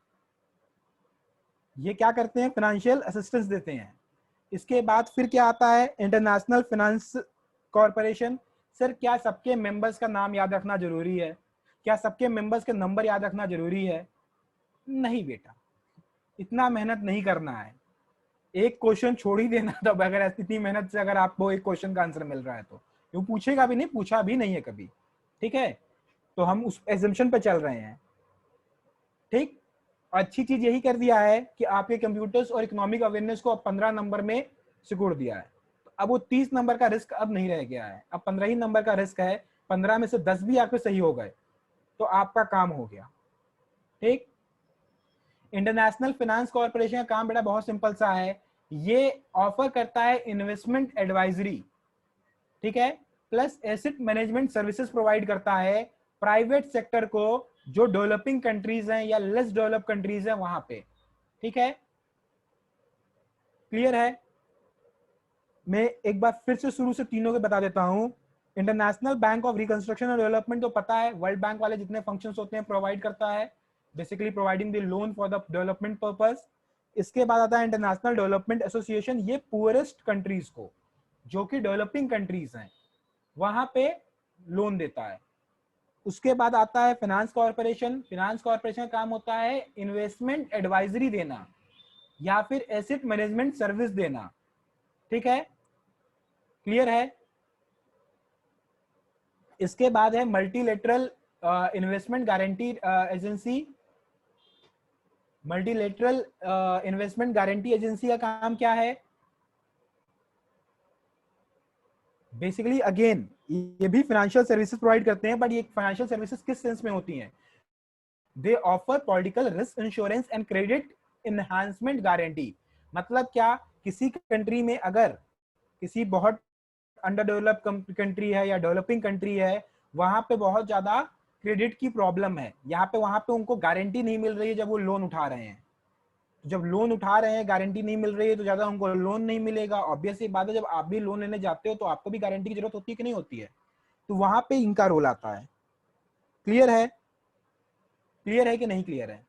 ये क्या करते हैं? फाइनेंशियल असिस्टेंस देते हैं। इसके बाद फिर क्या आता है? International finance corporation. सर क्या सबके मेंबर्स का नाम याद रखना जरूरी है? क्या सबके मेंबर्स के नंबर याद रखना जरूरी है? नहीं बेटा, इतना मेहनत नहीं करना है, एक क्वेश्चन छोड़ ही देना था। अगर इतनी मेहनत से अगर आपको एक क्वेश्चन का आंसर मिल रहा है तो वो पूछेगा भी नहीं, पूछा भी नहीं है कभी। ठीक है, तो हम उस एजम्पशन पे चल रहे हैं। ठीक, अच्छी चीज यही कर दिया है कि आपके कंप्यूटर्स और इकोनॉमिक अवेयरनेस को अब 15 नंबर में सिकुड़ दिया है। तो अब वो 30 नंबर का रिस्क अब नहीं रह गया है, अब 15 ही नंबर का रिस्क है। 15 में से 10 भी आपके सही हो गए तो आपका काम हो गया। ठीक, इंटरनेशनल फाइनेंस कॉर्पोरेशन का काम बेटा बहुत सिंपल सा है, ये ऑफर करता है इन्वेस्टमेंट एडवाइजरी, ठीक है, plus asset management services provide करता है प्राइवेट सेक्टर को, जो डेवलपिंग कंट्रीज हैं या लेस डेवलप कंट्रीज हैं वहां पे। ठीक है, क्लियर है? मैं एक बार फिर से शुरू से तीनों के बता देता हूं। International bank of reconstruction and development तो पता है, वर्ल्ड बैंक वाले जितने फंक्शंस होते हैं प्रोवाइड करता है, basically providing the loan for the development purpose. इसके बाद आता है इंटरनेशनल डेवलपमेंट एसोसिएशन, ये पुअरेस्ट कंट्रीज को, जो कि डेवलपिंग कंट्रीज हैं, वहां पे लोन देता है। उसके बाद आता है फाइनेंस कॉर्पोरेशन, फाइनेंस कॉर्पोरेशन का काम होता है इन्वेस्टमेंट एडवाइजरी देना या फिर एसेट मैनेजमेंट सर्विस देना। ठीक है, क्लियर है? इसके बाद है multilateral investment guarantee agency. Multilateral investment guarantee agency का काम क्या है? बेसिकली अगेन ये भी फाइनेंशियल सर्विसेज प्रोवाइड करते हैं, बट ये फाइनेंशियल सर्विसेज किस सेंस में होती हैं? दे offer political risk insurance and credit enhancement guarantee. मतलब क्या, किसी कंट्री में अगर किसी बहुत अंडर डेवलप कंट्री है या डेवलपिंग कंट्री है, वहां पे बहुत ज्यादा क्रेडिट की प्रॉब्लम है, यहाँ पे वहां पे उनको गारंटी नहीं मिल रही है जब वो लोन उठा रहे हैं। जब लोन उठा रहे हैं गारंटी नहीं मिल रही है तो ज्यादा उनको लोन नहीं मिलेगा। ऑब्वियस सी बात है, जब आप भी लोन लेने जाते हो तो आपको भी गारंटी की जरूरत होती है कि नहीं होती है? तो वहां पे इनका रोल आता है। क्लियर है? क्लियर है कि नहीं क्लियर है?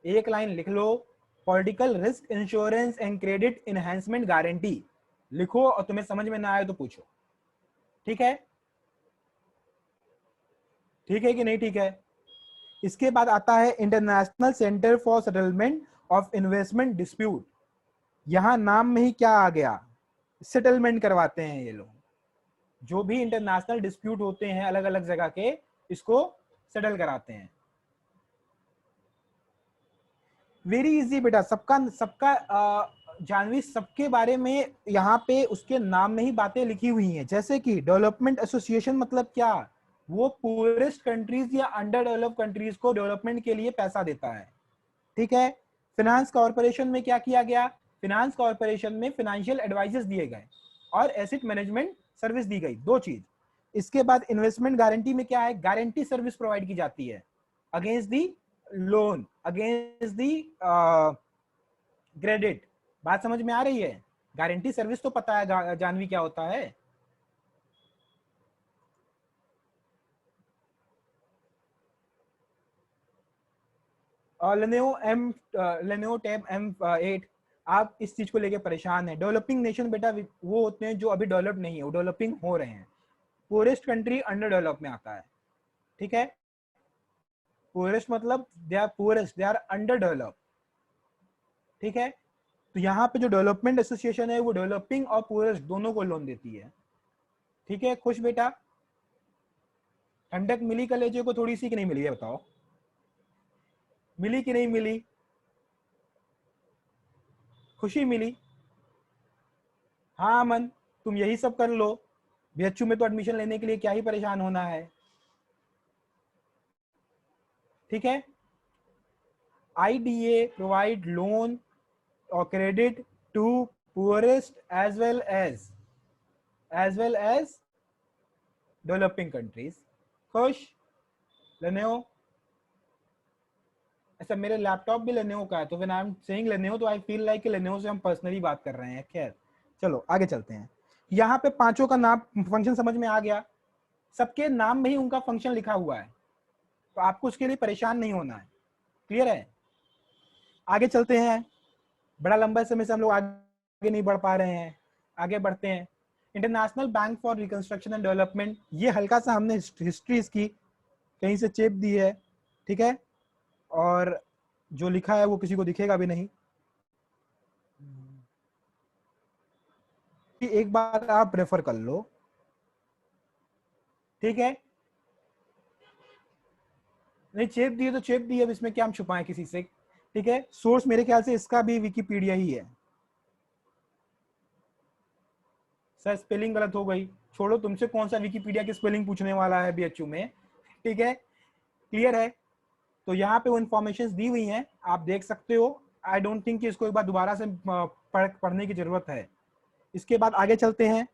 एक लाइन लिख लो, political risk insurance and credit enhancement guarantee लिखो, और तुम्हें समझ में ना आए तो पूछो। ठीक है? ठीक है कि नहीं ठीक है? इसके बाद आता है international centre for settlement of investment dispute. यहां नाम में ही क्या आ गया? सेटलमेंट करवाते हैं ये लोग, जो भी इंटरनेशनल डिस्प्यूट होते हैं अलग अलग जगह के, इसको सेटल कराते हैं। वेरी इजी बेटा, सबका सबका जानवी सबके बारे में यहाँ पे उसके नाम में ही बातें लिखी हुई हैं। जैसे कि डेवलपमेंट एसोसिएशन मतलब क्या? वो पुअरेस्ट कंट्रीज या अंडर डेवलप कंट्रीज को डेवलपमेंट के लिए पैसा देता है। ठीक है, फाइनेंस कॉर्पोरेशन में क्या किया गया? फाइनेंस कॉर्पोरेशन में फाइनेंशियल एडवाइजेस दिए गए और एसेट मैनेजमेंट सर्विस दी गई, दो चीज। इसके बाद इन्वेस्टमेंट गारंटी में क्या है? गारंटी सर्विस प्रोवाइड की जाती है against the loan, against the credit. बात समझ में आ रही है? गारंटी सर्विस तो पता है जानवी क्या होता है? लेनोवो टैब M8, आप इस चीज को लेके परेशान है। डेवलपिंग नेशन बेटा वो होते हैं जो अभी डेवलप नहीं है, वो डेवलपिंग हो रहे हैं। पुअरेस्ट कंट्री अंडर डेवलप में आता है। ठीक है, पुअरेस्ट मतलब they are poorest, they are under develop. ठीक है, तो यहाँ पे जो डेवलपमेंट एसोसिएशन है वो डेवलपिंग और पुअरेस्ट दोनों को लोन देती है। ठीक है, खुश बेटा? ठंडक मिली कलेजे को थोड़ी सी कि नहीं मिली है, बताओ, मिली कि नहीं मिली? खुशी मिली? हाँ अमन, तुम यही सब कर लो, बीएचयू में तो एडमिशन लेने के लिए क्या ही परेशान होना है, ठीक है। IDA provide loan or credit to poorest as well as developing countries. खुश? लेनेवो, ऐसा मेरे लैपटॉप भी लेनेवो का है, तो when I am saying Lenovo तो आई फील लाइक कि लेनेवो से हम पर्सनली बात कर रहे हैं। खैर चलो आगे चलते हैं। यहाँ पे पांचों का नाम फंक्शन समझ में आ गया, सबके नाम में ही उनका फंक्शन लिखा हुआ है, तो आपको उसके लिए परेशान नहीं होना है। क्लियर है? आगे चलते हैं, बड़ा लंबा समय से हम लोग आगे नहीं बढ़ पा रहे हैं, आगे बढ़ते हैं। International bank for reconstruction and development, ये हल्का सा हमने हिस्ट्री इसकी कहीं से चेप दी है, ठीक है, और जो लिखा है वो किसी को दिखेगा भी नहीं, कि एक बार आप रेफर कर लो, ठीक है। नहीं चेप दिए तो चेप दिए, अब इसमें क्या हम छुपाएं किसी से, ठीक है। सोर्स मेरे ख्याल से इसका भी विकिपीडिया ही है। सर स्पेलिंग गलत हो गई, छोड़ो, तुमसे कौन सा विकिपीडिया की स्पेलिंग पूछने वाला है बीएचयू में, ठीक है। क्लियर है? तो यहाँ पे वो इन्फॉर्मेशन दी हुई हैं, आप देख सकते हो। आई डोंट थिंक कि इसको एक बार दोबारा से पढ़ने की जरूरत है। इसके बाद आगे चलते हैं।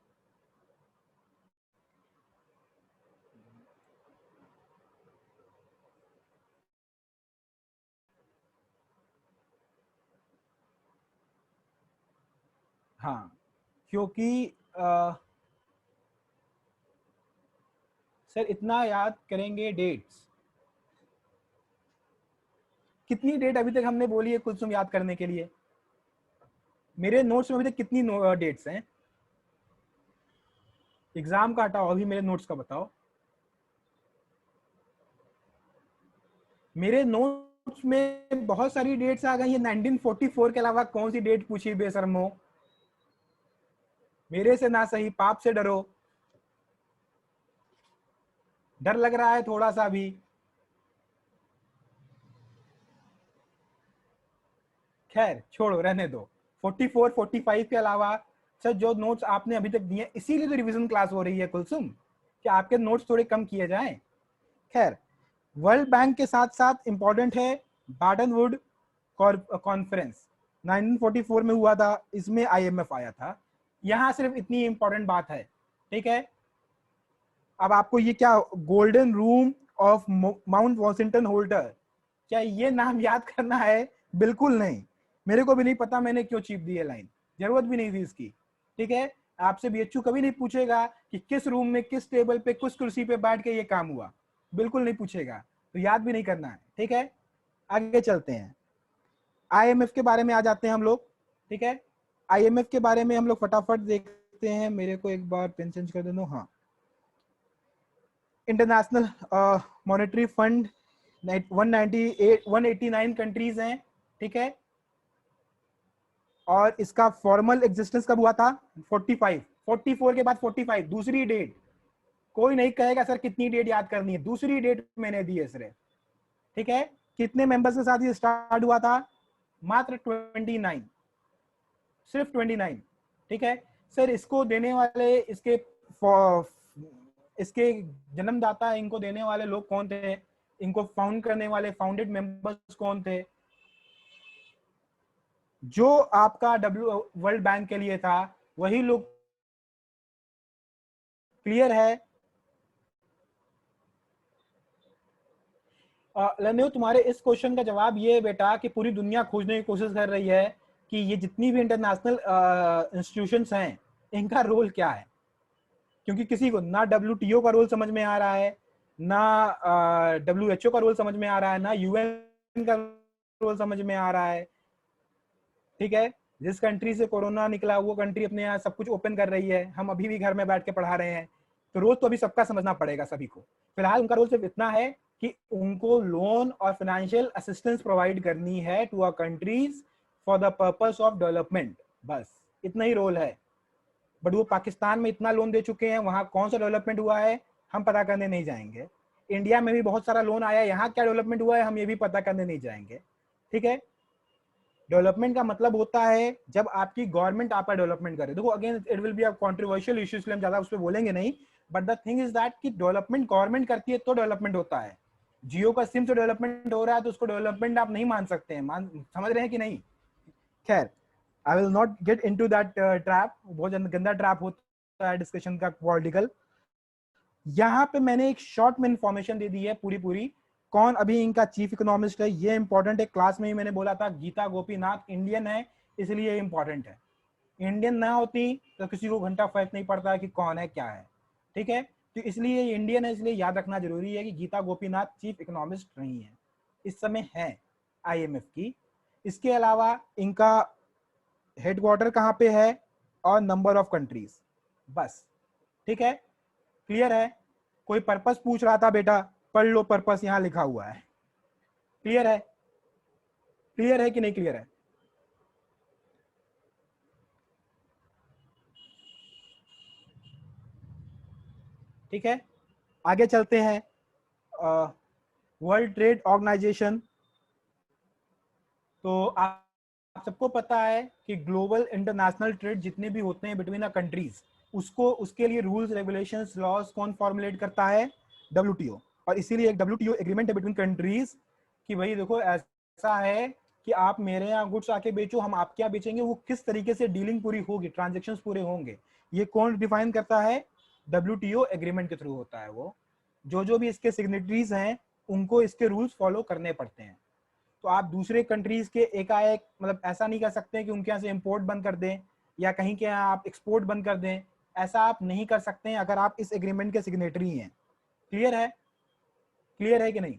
हाँ, क्योंकि सर इतना याद करेंगे डेट्स, कितनी डेट अभी तक हमने बोली है कुलसुम याद करने के लिए? मेरे नोट्स में अभी तक कितनी डेट्स हैं? एग्जाम का हटाओ, अभी मेरे नोट्स का बताओ। मेरे नोट्स में बहुत सारी डेट्स आ गई है, 1944 के अलावा कौन सी डेट पूछी बेशर्मो? मेरे से ना सही पाप से डरो, डर लग रहा है थोड़ा सा भी। खैर छोड़ो, रहने दो। 44 45 के अलावा सर जो नोट्स आपने अभी तक दिए, इसीलिए तो रिवीजन क्लास हो रही है कुलसुम, कि आपके नोट्स थोड़े कम किए जाएं। खैर, वर्ल्ड बैंक के साथ साथ इंपॉर्टेंट है बाटन वुड कॉन्फ्रेंस, 1944 में हुआ था, इसमें IMF आया था। यहां सिर्फ इतनी इंपॉर्टेंट बात है, ठीक है। अब आपको ये क्या, golden room of mount Washington Holter, क्या ये नाम याद करना है? बिल्कुल नहीं, मेरे को भी नहीं पता मैंने क्यों चीप दी है लाइन, जरूरत भी नहीं थी इसकी, ठीक है। आपसे बीएचयू कभी नहीं पूछेगा कि किस रूम में, किस टेबल पे, किस कुर्सी पे बैठ के ये काम हुआ, बिल्कुल नहीं पूछेगा, तो याद भी नहीं करना है, ठीक है। आगे चलते हैं, IMF के बारे में आ जाते हैं हम लोग, ठीक है। IMF के बारे में हम लोग फटाफट देखते हैं, मेरे को एक बार पेन चेंज कर देना। हाँ, इंटरनेशनल मॉनेटरी फंड 189 कंट्रीज हैं, ठीक है। और इसका फॉर्मल एग्जिस्टेंस कब हुआ था? 45, 44 के बाद 45, दूसरी डेट। कोई नहीं कहेगा सर कितनी डेट याद करनी है, दूसरी डेट मैंने दी है सिर्फ, ठीक है। कितने मेंबर्स के साथ ये स्टार्ट हुआ था? मात्र 29, सिर्फ 29, ठीक है। सर इसको देने वाले, इसके जन्मदाता, इनको देने वाले लोग कौन थे? इनको फाउंड करने वाले फाउंडेड मेंबर्स कौन थे? जो आपका वर्ल्ड बैंक के लिए था वही लोग। क्लियर है? लन्यो, तुम्हारे इस क्वेश्चन का जवाब ये है बेटा कि पूरी दुनिया खोजने की कोशिश कर रही है कि ये जितनी भी इंटरनेशनल इंस्टीट्यूशंस हैं इनका रोल क्या है, क्योंकि किसी को ना WTO का रोल समझ में आ रहा है, ना WHO का रोल समझ में आ रहा है, ना UN का रोल समझ में आ रहा है, ठीक है। जिस कंट्री से कोरोना निकला वो कंट्री अपने यहाँ सब कुछ ओपन कर रही है, हम अभी भी घर में बैठ के पढ़ा रहे हैं, तो रोल तो अभी सबका समझना पड़ेगा सभी को। फिलहाल उनका रोल सिर्फ इतना है कि उनको लोन और फाइनेंशियल असिस्टेंस प्रोवाइड करनी है to our countries for the purpose of development, बस इतना ही रोल है। बट वो पाकिस्तान में इतना लोन दे चुके हैं, वहां कौन सा डेवलपमेंट हुआ है हम पता करने नहीं जाएंगे, इंडिया में भी बहुत सारा लोन आया, यहाँ क्या डेवलपमेंट हुआ है हम ये भी पता करने नहीं जाएंगे, ठीक है। डेवलपमेंट का मतलब होता है जब आपकी गवर्नमेंट आपका डेवलपमेंट करे। देखो again it will be a controversial issue, इसलिए हम ज्यादा उस पर बोलेंगे नहीं, but the thing is that कि डेवलपमेंट गवर्नमेंट करती है तो डेवलपमेंट होता है। जियो का सिम से डेवलपमेंट हो रहा है तो उसको डेवलपमेंट आप नहीं मान सकते हैं, समझ रहे हैं कि नहीं। खैर, I will not get into that trap, बहुत गंदा ट्रैप होता है डिस्कशन का पॉलिटिकल। यहाँ पे मैंने एक शॉर्ट में इंफॉर्मेशन दे दी है पूरी पूरी, कौन अभी इनका चीफ इकोनॉमिस्ट है, ये इंपॉर्टेंट है। क्लास में ही मैंने बोला था गीता गोपीनाथ इंडियन है, इसलिए इंपॉर्टेंट है। इंडियन ना होती तो किसी को घंटा फर्क नहीं पड़ता कि कौन है क्या है, ठीक है। तो इसलिए इंडियन है, इसलिए याद रखना जरूरी है कि गीता गोपीनाथ चीफ इकोनॉमिस्ट नहीं है, इस समय है आईएमएफ की। इसके अलावा इनका हेडक्वार्टर कहाँ पे है और नंबर ऑफ कंट्रीज, बस, ठीक है। क्लियर है। कोई पर्पस पूछ रहा था बेटा, पढ़ लो पर्पस, यहां लिखा हुआ है। क्लियर है, क्लियर है कि नहीं क्लियर है। ठीक है, आगे चलते हैं। वर्ल्ड ट्रेड ऑर्गेनाइजेशन, तो आप सबको पता है कि ग्लोबल इंटरनेशनल ट्रेड जितने भी होते हैं बिटवीन अ कंट्रीज, उसको उसके लिए रूल्स रेगुलेशंस लॉज कौन फॉर्मुलेट करता है, डब्ल्यूटीओ। और इसीलिए एक डब्ल्यूटीओ एग्रीमेंट है बिटवीन कंट्रीज कि भाई देखो ऐसा है कि आप मेरे यहाँ गुड्स आके बेचो, हम आपके यहाँ बेचेंगे, वो किस तरीके से डीलिंग पूरी होगी, ट्रांजेक्शन पूरे होंगे, ये कौन डिफाइन करता है, डब्ल्यूटीओ एग्रीमेंट के थ्रू होता है वो। जो भी इसके सिग्नेटरीज हैं उनको इसके रूल्स फॉलो करने पड़ते हैं। तो आप दूसरे कंट्रीज के एकाएक मतलब ऐसा नहीं कर सकते कि उनके यहाँ से इंपोर्ट बंद कर दें या कहीं के यहाँ आप एक्सपोर्ट बंद कर दें, ऐसा आप नहीं कर सकते हैं अगर आप इस एग्रीमेंट के सिग्नेटरी हैं। क्लियर है, क्लियर है कि नहीं।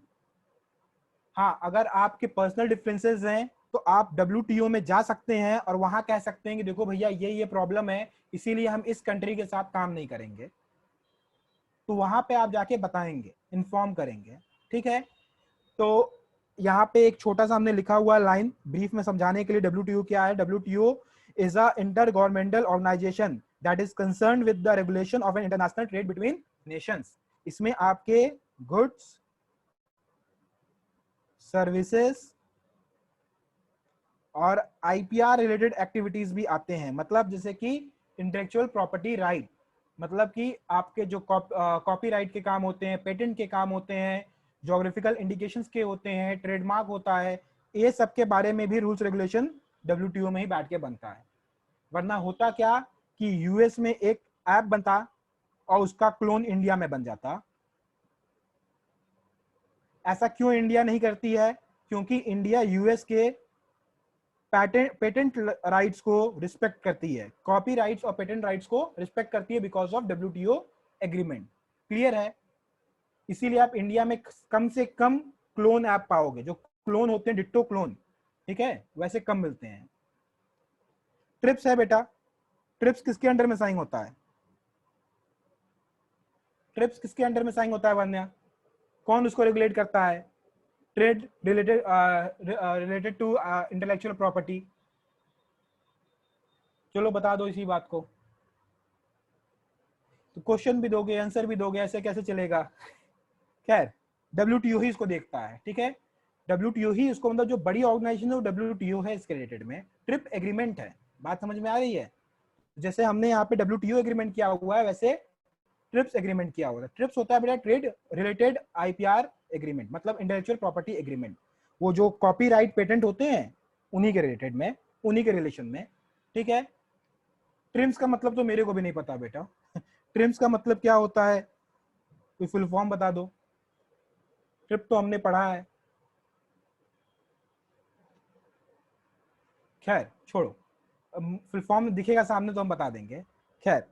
हाँ, अगर आपके पर्सनल डिफरेंसेस हैं तो आप डब्ल्यूटीओ में जा सकते हैं और वहां कह सकते हैं कि देखो भैया ये प्रॉब्लम है, इसीलिए हम इस कंट्री के साथ काम नहीं करेंगे, तो वहां पे आप जाके बताएंगे, इन्फॉर्म करेंगे, ठीक है। तो यहाँ पे एक छोटा सा हमने लिखा हुआ लाइन ब्रीफ में समझाने के लिए, डब्ल्यूटीओ क्या है। WTO is a intergovernmental organisation that is concern with the regulation of an international trade between nations. इसमें आपके गुड्स, सर्विसेज और आईपीआर रिलेटेड एक्टिविटीज भी आते हैं। मतलब जैसे कि इंटेलेक्चुअल प्रॉपर्टी राइट, मतलब कि आपके जो कॉपीराइट के काम होते हैं, पेटेंट के काम होते हैं, ज्योग्राफिकल इंडिकेशंस के होते हैं, ट्रेडमार्क होता है, ये सब के बारे में भी रूल्स रेगुलेशन डब्ल्यूटीओ में ही बैठ के बनता है। वरना होता क्या कि यूएस में एक ऐप बनता और उसका क्लोन इंडिया में बन जाता। ऐसा क्यों इंडिया नहीं करती है, क्योंकि इंडिया यूएस के पेटेंट राइट्स को रिस्पेक्ट करती है, कॉपी राइट्स और पेटेंट राइट्स को रिस्पेक्ट करती है because of WTO agreement. Clear है। इसीलिए आप इंडिया में कम से कम क्लोन ऐप पाओगे, जो क्लोन होते हैं डिट्टो क्लोन, ठीक है, वैसे कम मिलते हैं। ट्रिप्स है बेटा, ट्रिप्स किसके अंडर में साइन होता है, ट्रिप्स किसके अंडर में साइन होता है वन्या, कौन उसको रेगुलेट करता है, trade related related to intellectual property. चलो बता दो इसी बात को, तो क्वेश्चन भी दोगे आंसर भी दोगे, ऐसे कैसे चलेगा। खैर, डब्ल्यूटीओ ही इसको देखता है, ठीक है। डब्ल्यूटीओ ही इसको, मतलब जो बड़ी ऑर्गेनाइजेशन है वो डब्ल्यूटीओ है इसके रिलेटेड में। ट्रिप एग्रीमेंट है, बात समझ में आ रही है। जैसे हमने यहाँ पे डब्ल्यूटीओ एग्रीमेंट किया हुआ है, वैसे ट्रिप्स एग्रीमेंट किया हुआ है। ट्रिप्स होता है बेटा ट्रेड रिलेटेड आईपीआर एग्रीमेंट, मतलब इंटेलेक्चुअल प्रॉपर्टी एग्रीमेंट। वो जो कॉपीराइट पेटेंट होते हैं उन्हीं के रिलेटेड में, उन्हीं के रिलेशन में, ठीक है। ट्रिम्स का मतलब तो मेरे को भी नहीं पता बेटा। ट्रिम्स का मतलब क्या होता है, कोई फुल फॉर्म बता दो। ट्रिप तो हमने पढ़ा है, खैर छोड़ो, फुल फॉर्म दिखेगा सामने तो हम बता देंगे। खैर,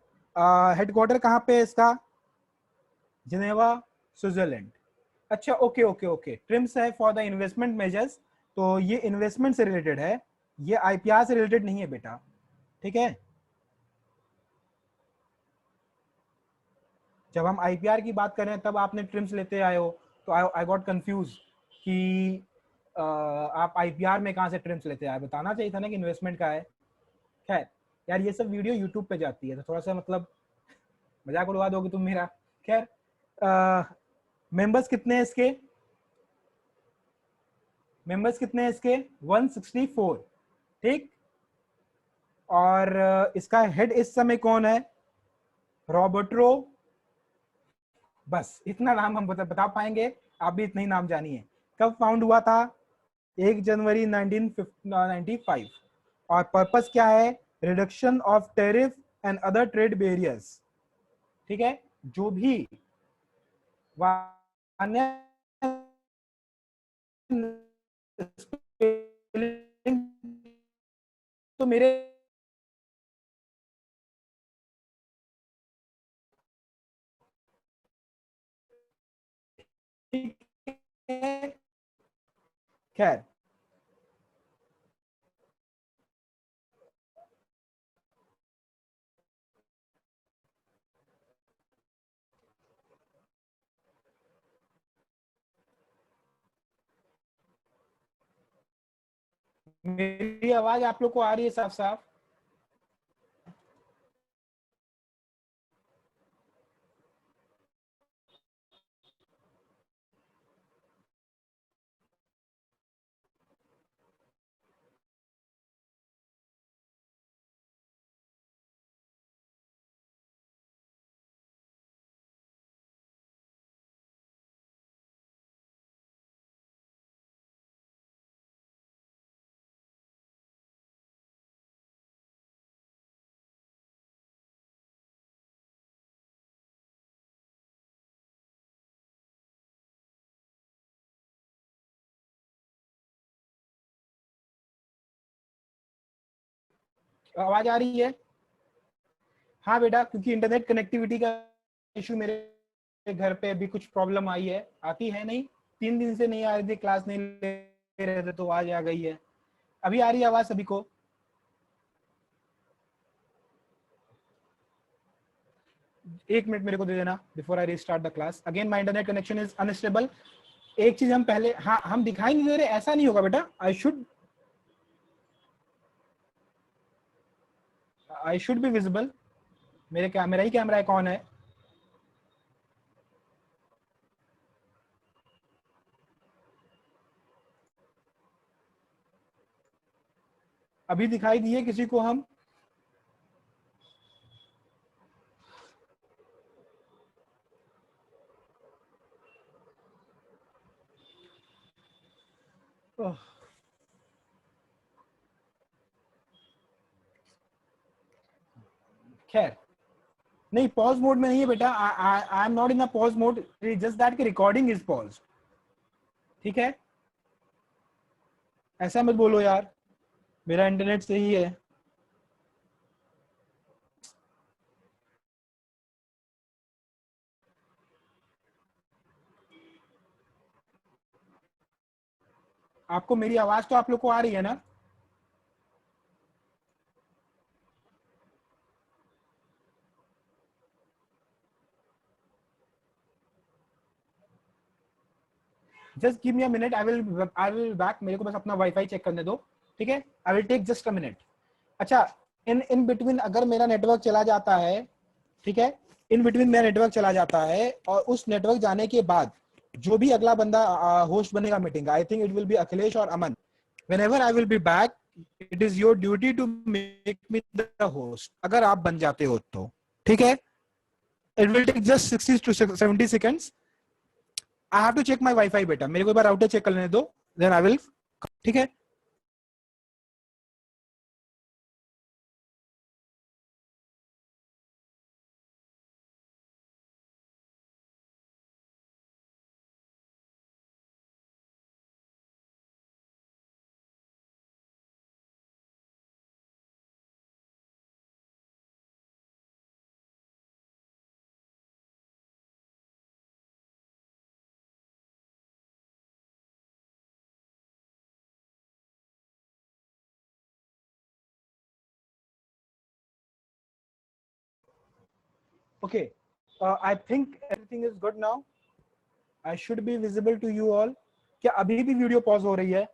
हेडक्वार्टर कहाँ पे है इसका, जिनेवा, स्विट्जरलैंड। अच्छा, ओके ओके ओके, ट्रिम्स है फॉर द इन्वेस्टमेंट मेजर्स, तो ये इन्वेस्टमेंट से रिलेटेड है, ये आईपीआर से रिलेटेड नहीं है बेटा, ठीक है। जब हम आईपीआर की बात कर रहे हैं तब आपने ट्रिम्स लेते आए हो, तो आई गॉट कंफ्यूज कि आप आईपीआर में कहाँ से ट्रिम्स लेते आए, बताना चाहिए था ना कि इन्वेस्टमेंट का है। खैर यार, ये सब वीडियो यूट्यूब पे जाती है तो थोड़ा सा मतलब मजाक उड़वा दोगे तुम मेरा। खैर, मेंबर्स कितने हैं इसके? मेंबर्स कितने हैं इसके? 164। ठीक, और इसका हेड इस समय कौन है? रॉबर्टो। बस इतना नाम हम बता पाएंगे, आप भी इतना ही नाम जानिए। कब फाउंड हुआ था? 1 जनवरी 1995। और पर्पस क्या है? Reduction of tariff and other trade barriers. ठीक है, जो भी वाणिज्य तो मेरे खैर, मेरी आवाज आप लोग को आ रही है साफ साफ? आवाज आ रही है? हाँ बेटा, क्योंकि इंटरनेट कनेक्टिविटी का इशू मेरे घर पे अभी कुछ प्रॉब्लम आई है, आती है नहीं, 3 दिन से नहीं आ रही थी, क्लास नहीं ले रहे थे, तो आज आ गई है। अभी आ रही है आवाज सभी को? एक मिनट मेरे को दे देना before I restart the class. Again my internet connection is unstable. एक चीज हम पहले, हाँ हम दिखाई नहीं दे रहे, ऐसा नहीं होगा बेटा। आई शुड बी विजिबल। मेरे कैमरा ही कैमरा है, कौन है? अभी दिखाई दिए किसी को हम? ओह, खैर, नहीं पॉज मोड में नहीं है बेटा। I am not in a pause mode, just that की रिकॉर्डिंग इज पॉज। ठीक है, ऐसा मत बोलो यार, मेरा इंटरनेट सही है। आपको मेरी आवाज तो आप लोग को आ रही है ना? Just give me a minute, I will back. मेरे को बस अपना वाईफाई चेक करने दो। ठीक है, I will take just a minute. अच्छा, इन इन बिटवीन अगर मेरा नेटवर्क चला जाता है, ठीक है, इन बिटवीन मेरा नेटवर्क चला जाता है, और उस नेटवर्क जाने के बाद जो भी अगला बंदा होस्ट बनेगा meeting, I think it will be Akhilesh और Aman. Whenever I will be back, it is your duty to make me the host, अगर आप बन जाते हो तो। ठीक है, it will take just 60 to 70 seconds। I have to check my wifi बेटा, मेरे को एक बार राउटर चेक कर लेने दो, देन आई विल। ठीक है, okay, I think everything is good now. I should be visible to you all. क्या अभी भी वीडियो पॉज हो रही है?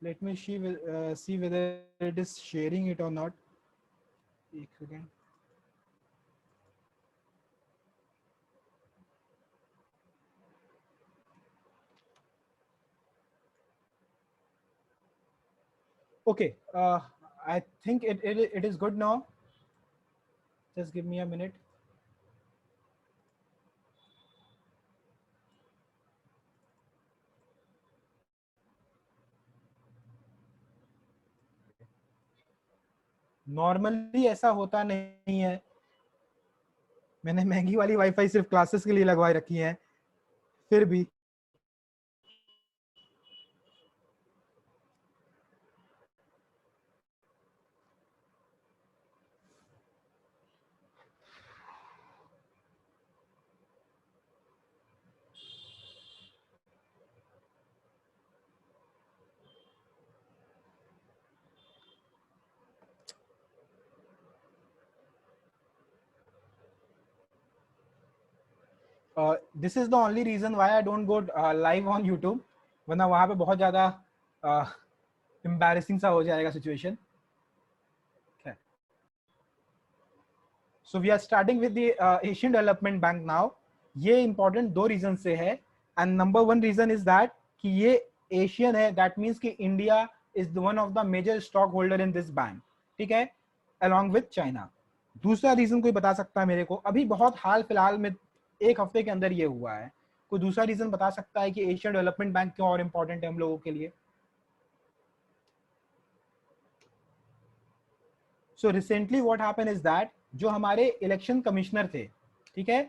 Let me see whether it is sharing it or not. एक second. Okay, I think it is good now. Just give me a minute. Normally ऐसा होता नहीं है, मैंने महंगी वाली वाईफाई सिर्फ क्लासेस के लिए लगवाई रखी है, फिर भी this is the only reason why I don't go live on YouTube, वरना वहां पे बहुत ज्यादा एम्बैरेसिंग सा हो जाएगा situation. So we are starting with the Asian development bank now. ये इंपॉर्टेंट दो रीजन से है, and number one reason is that कि ये एशियन है, दैट मीन्स कि India is one of the major stock holder in this bank, ठीक है, अलॉन्ग विथ चाइना. दूसरा रीजन कोई बता सकता है मेरे को, अभी बहुत हाल फिलहाल में एक हफ्ते के अंदर ये हुआ है, कोई दूसरा रीजन बता सकता है कि एशियन डेवलपमेंट बैंक क्यों और इंपॉर्टेंट है हम लोगों के लिए? So recently what happen is that जो हमारे इलेक्शन कमिश्नर थे, ठीक है,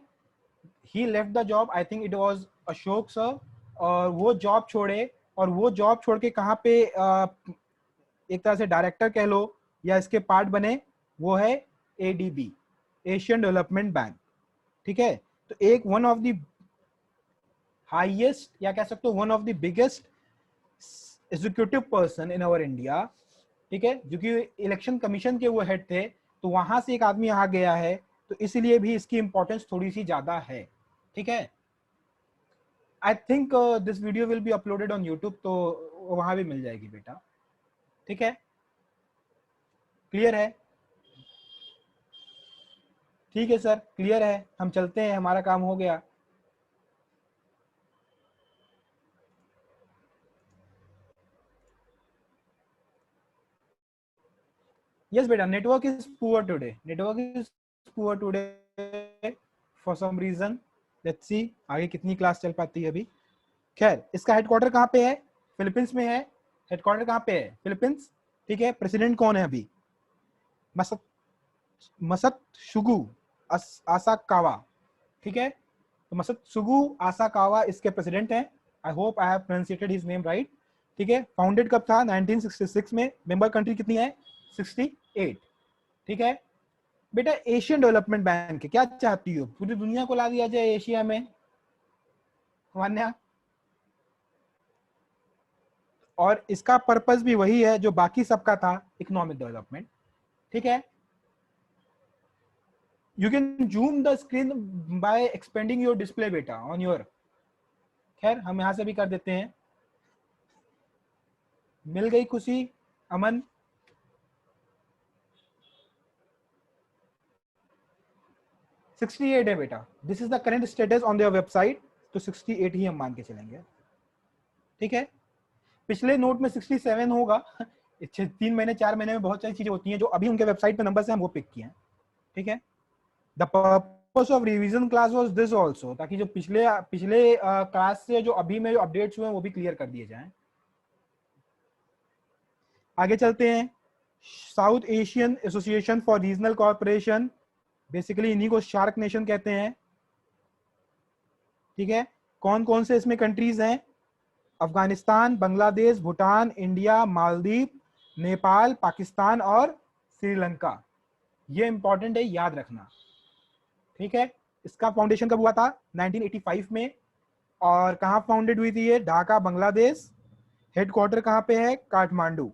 he left the job, I think it was Ashok sir, और वो जॉब छोड़े, और वो जॉब छोड़ के कहाँ पे एक तरह से डायरेक्टर कह लो या इसके पार्ट बने, वो है एडीबी, एशियन डेवलपमेंट बैंक, ठीक है. तो एक वन ऑफ द हाईएस्ट या कह सकते हो one of the biggest executive person in our India, ठीक है, जो कि इलेक्शन कमीशन के वो हेड थे, तो वहां से एक आदमी आ गया है, तो इसलिए भी इसकी इंपॉर्टेंस थोड़ी सी ज्यादा है, ठीक है. I think this video will be uploaded on YouTube, तो वहां भी मिल जाएगी बेटा, ठीक है. क्लियर है? ठीक है सर, क्लियर है, हम चलते हैं, हमारा काम हो गया. Yes beta, network is poor today, network is poor today for some reason. Let's see आगे कितनी क्लास चल पाती है अभी. खैर, इसका हेडक्वार्टर कहाँ पे है? फिलीपींस में है. हेडक्वार्टर कहाँ पे है? फिलीपींस, ठीक है. प्रेसिडेंट कौन है अभी? मसत मसत शुगु आसाकावा, ठीक है. तो मसत शुगु आसाकावा इसके प्रेसिडेंट हैं. I hope I have pronounciated his name right, ठीक है. फाउंडेड कब था? 1966 में. मेंबर कंट्री कितनी है? 68, ठीक है. बेटा एशियन डेवलपमेंट बैंक क्या चाहती हो? पूरी दुनिया को ला दिया जाए एशिया में, मान्या? और इसका पर्पस भी वही है जो बाकी सबका था, इकोनॉमिक डेवलपमेंट, ठीक है. You can zoom the screen bye expanding your display बेटा ऑन योर. खैर हम यहां से भी कर देते हैं. मिल गई खुशी, अमन? सिक्सटी एट है बेटा, this is the current status on their website, तो 68 ही हम मान के चलेंगे, ठीक है. पिछले नोट में 67 होगा. 3 महीने 4 महीने में बहुत सारी चीजें होती हैं जो अभी उनके वेबसाइट पे नंबर से हम वो पिक किए हैं, ठीक है. The purpose of revision class was this also, ताकि जो पिछले पिछले क्लास से जो अभी में जो अपडेट्स हुए हैं वो भी क्लियर कर दिए जाएं. आगे चलते हैं. South Asian association for regional corporation, basically इन्हीं को शार्क नेशन कहते हैं, ठीक है. कौन कौन से इसमें कंट्रीज हैं? अफगानिस्तान, बांग्लादेश, भूटान, इंडिया, मालदीव, नेपाल, पाकिस्तान और श्रीलंका. ये इंपॉर्टेंट है, याद रखना, ठीक है. इसका फाउंडेशन कब हुआ था? 1985 में. और कहाँ फाउंडेड हुई थी ये? ढाका, बांग्लादेश. हेडक्वार्टर कहाँ पे है? काठमांडू,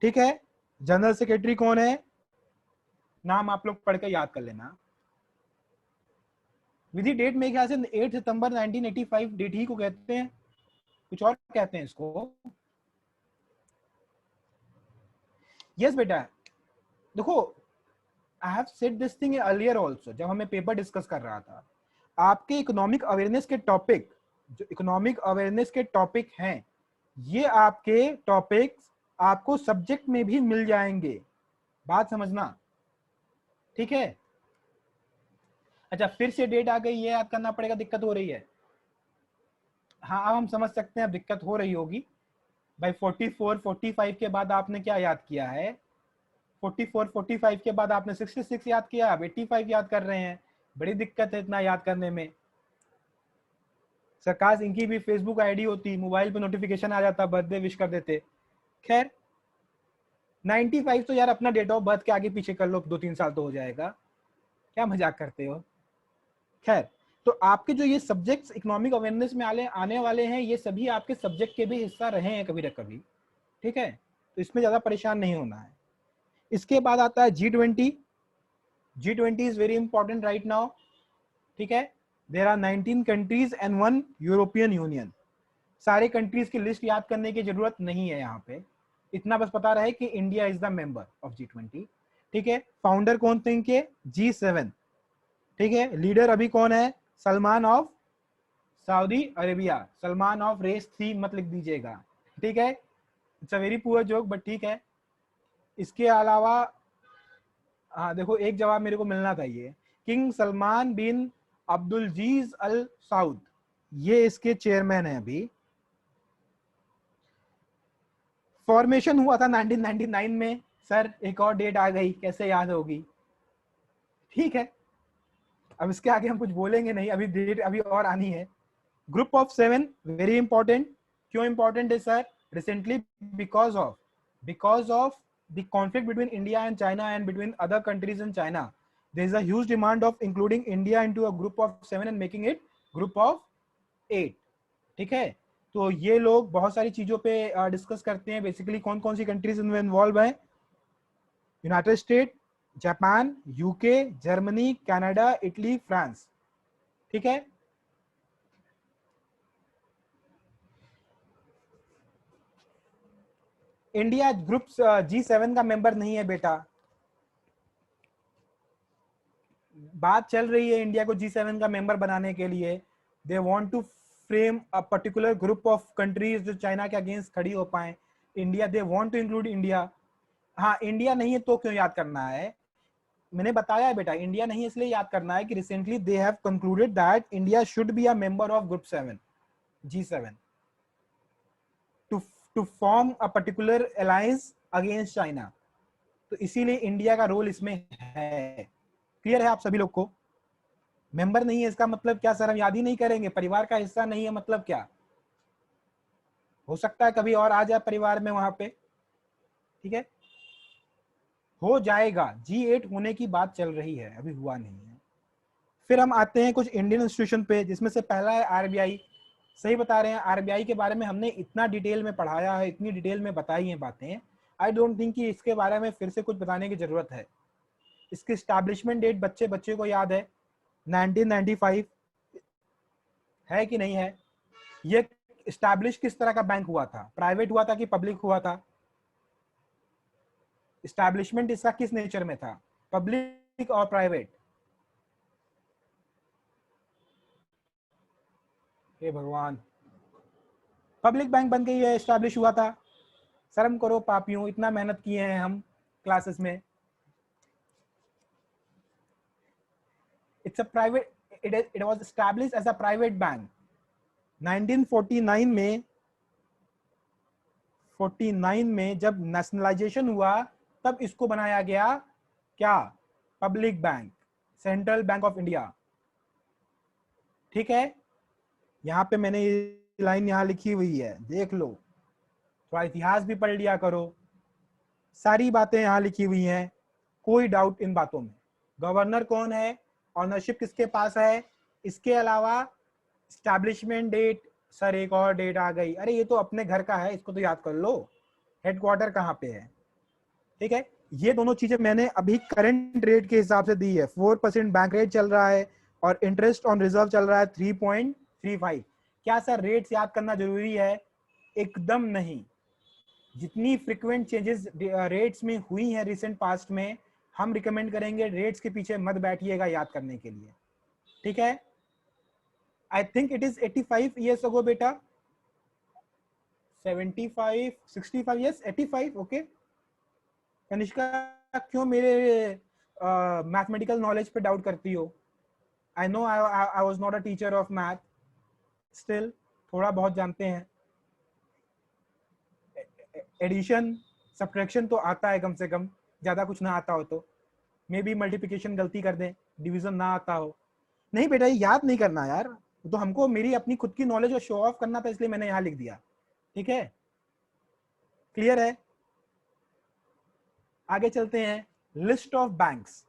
ठीक है. जनरल सेक्रेटरी कौन है? नाम आप लोग पढ़ के याद कर लेना. विधि डेट में ख्याल से 8 सितंबर 1985 डेट ही को कहते हैं, कुछ और कहते हैं इसको. यस बेटा, देखो I have said this thing earlier also, जब हमें पेपर डिस्कस कर रहा था, आपके इकोनॉमिक अवेयरनेस के टॉपिक, जो इकोनॉमिक अवेयरनेस के टॉपिक हैं, ये आपके टॉपिक्स आपको सब्जेक्ट में भी मिल जाएंगे, बात समझना, ठीक है। अच्छा, फिर से डेट आ गई, ये याद करना पड़ेगा, दिक्कत हो रही है। हाँ, अब हम समझ सकते हैं अब दिक्कत हो रही होगी भाई। 44 45 के बाद आपने क्या याद किया है, 44 45 के बाद आपने 66 याद किया, अब 85 याद कर रहे हैं, बड़ी दिक्कत है इतना याद करने में। सरकार, इनकी भी फेसबुक आईडी होती, मोबाइल पे नोटिफिकेशन आ जाता, बर्थडे विश कर देते। खैर 95 तो यार अपना डेट ऑफ बर्थ के आगे पीछे कर लो, 2-3 साल तो हो जाएगा, क्या मजाक करते हो। खैर, तो आपके जो ये सब्जेक्ट्स इकोनॉमिक अवेयरनेस में आने वाले हैं, ये सभी आपके सब्जेक्ट के भी हिस्सा रहे हैं कभी न कभी, ठीक है, तो इसमें ज्यादा परेशान नहीं होना है। इसके बाद आता है G20। G20 is very important right now, ठीक है। There are 19 countries and 1 European union. सारे कंट्रीज की लिस्ट याद करने की जरूरत नहीं है यहाँ पे, इतना बस पता रहे कि India is the member of G20, ठीक है। फाउंडर कौन थे इनके, G7, ठीक है। लीडर अभी कौन है, Salman of Saudi Arabia. Salman of race 3 मत लिख दीजिएगा, ठीक है, it's a very poor joke but ठीक है। इसके अलावा हाँ देखो, एक जवाब मेरे को मिलना चाहिए, किंग सलमान बिन अब्दुलजीज अल सऊद, ये इसके चेयरमैन है अभी। फॉर्मेशन हुआ था 1999 में। सर एक और डेट आ गई, कैसे याद होगी, ठीक है, अब इसके आगे हम कुछ बोलेंगे नहीं, अभी डेट अभी और आनी है। Group of 7 very important. क्यों इंपॉर्टेंट है sir, recently because of the conflict between India and China and between other countries in China, there is a huge demand of including India into a group of 7 and making it group of 8, ठीक है। तो ये लोग बहुत सारी चीजों पे discuss करते हैं, बेसिकली कौन कौन सी कंट्रीज इनमें इन्वॉल्व है, United state, Japan, UK, Germany, Canada, Italy, France, ठीक है। इंडिया ग्रुप G7 का मेंबर नहीं है बेटा, बात चल रही है इंडिया को G7 का मेंबर बनाने के लिए। They want to frame a particular group of countries जो चाइना के अगेंस्ट खड़ी हो पाए। India, they want to include India. हाँ, इंडिया नहीं है तो क्यों याद करना है, मैंने बताया है बेटा, इंडिया नहीं है इसलिए याद करना है कि recently they have concluded that India should be a member of group 7 G7 to form a particular alliance against China. तो इसीलिए इंडिया का रोल इसमें है। क्लियर है आप सभी लोग को, मेंबर नहीं है इसका मतलब क्या सर हम याद ही नहीं करेंगे, परिवार का हिस्सा नहीं है मतलब क्या, हो सकता है कभी और आ जाए परिवार में वहां पे, ठीक है, हो जाएगा। G8 होने की बात चल रही है, अभी हुआ नहीं है। फिर हम आते हैं कुछ इंडियन इंस्टीट्यूशन पे, जिसमें से पहला है RBI। सही बता रहे हैं, RBI के बारे में हमने इतना डिटेल में पढ़ाया है, इतनी डिटेल में बताई हैं बातें, आई डोंट थिंक कि इसके बारे में फिर से कुछ बताने की जरूरत है। इसकी स्टैब्लिशमेंट डेट बच्चे बच्चे को याद है, 1995 है कि नहीं है। ये स्टैब्लिश किस तरह का बैंक हुआ था, प्राइवेट हुआ था कि पब्लिक हुआ था, स्टैब्लिशमेंट इसका किस नेचर में था, पब्लिक और प्राइवेट। हे भगवान, पब्लिक बैंक बन के ये स्टैब्लिश हुआ था। शर्म करो पापियों, इतना मेहनत किए हैं हम क्लासेस में। It's a private, it was established as a private bank 1949 में। 49 में जब नेशनलाइजेशन हुआ तब इसको बनाया गया क्या, public bank, central bank of India, ठीक है। यहाँ पे मैंने ये लाइन यहाँ लिखी हुई है, देख लो, थोड़ा इतिहास भी पढ़ लिया करो, सारी बातें यहाँ लिखी हुई हैं, कोई डाउट इन बातों में। गवर्नर कौन है, ऑनरशिप किसके पास है, इसके अलावा स्टैब्लिशमेंट डेट, सर एक और डेट आ गई, अरे ये तो अपने घर का है, इसको तो याद कर लो, हेडक्वार्टर कहाँ पे है, ठीक है। ये दोनों चीजें मैंने अभी करंट रेट के हिसाब से दी है। 4% बैंक रेट चल रहा है और इंटरेस्ट ऑन रिजर्व चल रहा है 3.35। क्या सर रेट्स याद करना जरूरी है, एकदम नहीं, जितनी फ्रिक्वेंट चेंजेस रेट्स में हुई हैं रिसेंट पास्ट में, हम रिकमेंड करेंगे रेट्स के पीछे मत बैठिएगा याद करने के लिए, ठीक है। आई think it is 85 years ago बेटा, 75 65 यस 85, ओके। कनिष्का क्यों मेरे मैथमेटिकल नॉलेज पे डाउट करती हो? I know I was not a teacher of math, still थोड़ा बहुत जानते हैं। एडिशन सब्ट्रैक्शन तो आता है कम से कम, ज्यादा कुछ ना आता हो तो। मे बी मल्टीप्लिकेशन गलती कर दें, डिवीजन ना आता हो। नहीं बेटा ये याद नहीं करना यार, तो हमको मेरी अपनी खुद की नॉलेज और शो ऑफ करना था, इसलिए मैंने यहाँ लिख दिया, ठीक है। क्लियर है? आगे चलते हैं। लिस्ट ऑफ बैंक्स,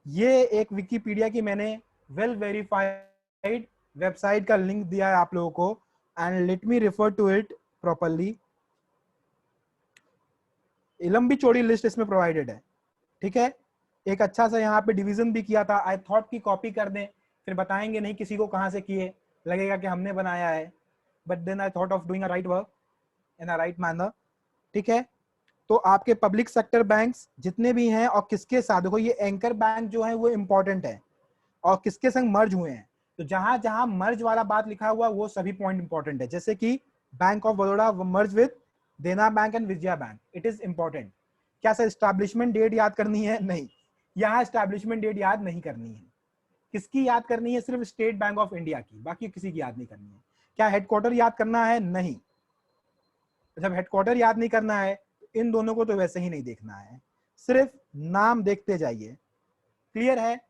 ये एक विकिपीडिया की मैंने वेल वेरीफाइड वेबसाइट का लिंक दिया है आप लोगों को, and let me refer to it properly. लंबी चौड़ी लिस्ट इसमें प्रोवाइडेड है, ठीक है। एक अच्छा सा यहाँ पे डिवीजन भी किया था, आई थॉट की कॉपी कर दें, फिर बताएंगे नहीं किसी को कहाँ से किए, लगेगा कि हमने बनाया है, but then I thought of doing a right work in a right manner, ठीक है। तो आपके पब्लिक सेक्टर बैंक्स जितने भी हैं और किसके साथ, देखो ये एंकर बैंक जो है वो इंपॉर्टेंट है, और किसके संग मर्ज हुए हैं, तो जहां जहां मर्ज वाला बात लिखा हुआ वो सभी पॉइंट इंपॉर्टेंट है। जैसे कि bank of Baroda merge with Dena bank and Vijaya bank, it is important. क्या सर स्टैब्लिशमेंट डेट याद करनी है? नहीं, यहाँ स्टैब्लिशमेंट डेट याद नहीं करनी है। किसकी याद करनी है? सिर्फ स्टेट बैंक ऑफ इंडिया की, बाकी किसी की याद नहीं करनी है। क्या हेडक्वार्टर याद करना है? नहीं। जब हेडक्वार्टर याद नहीं करना है इन दोनों को तो वैसे ही नहीं देखना है, सिर्फ नाम देखते जाइए। क्लियर है?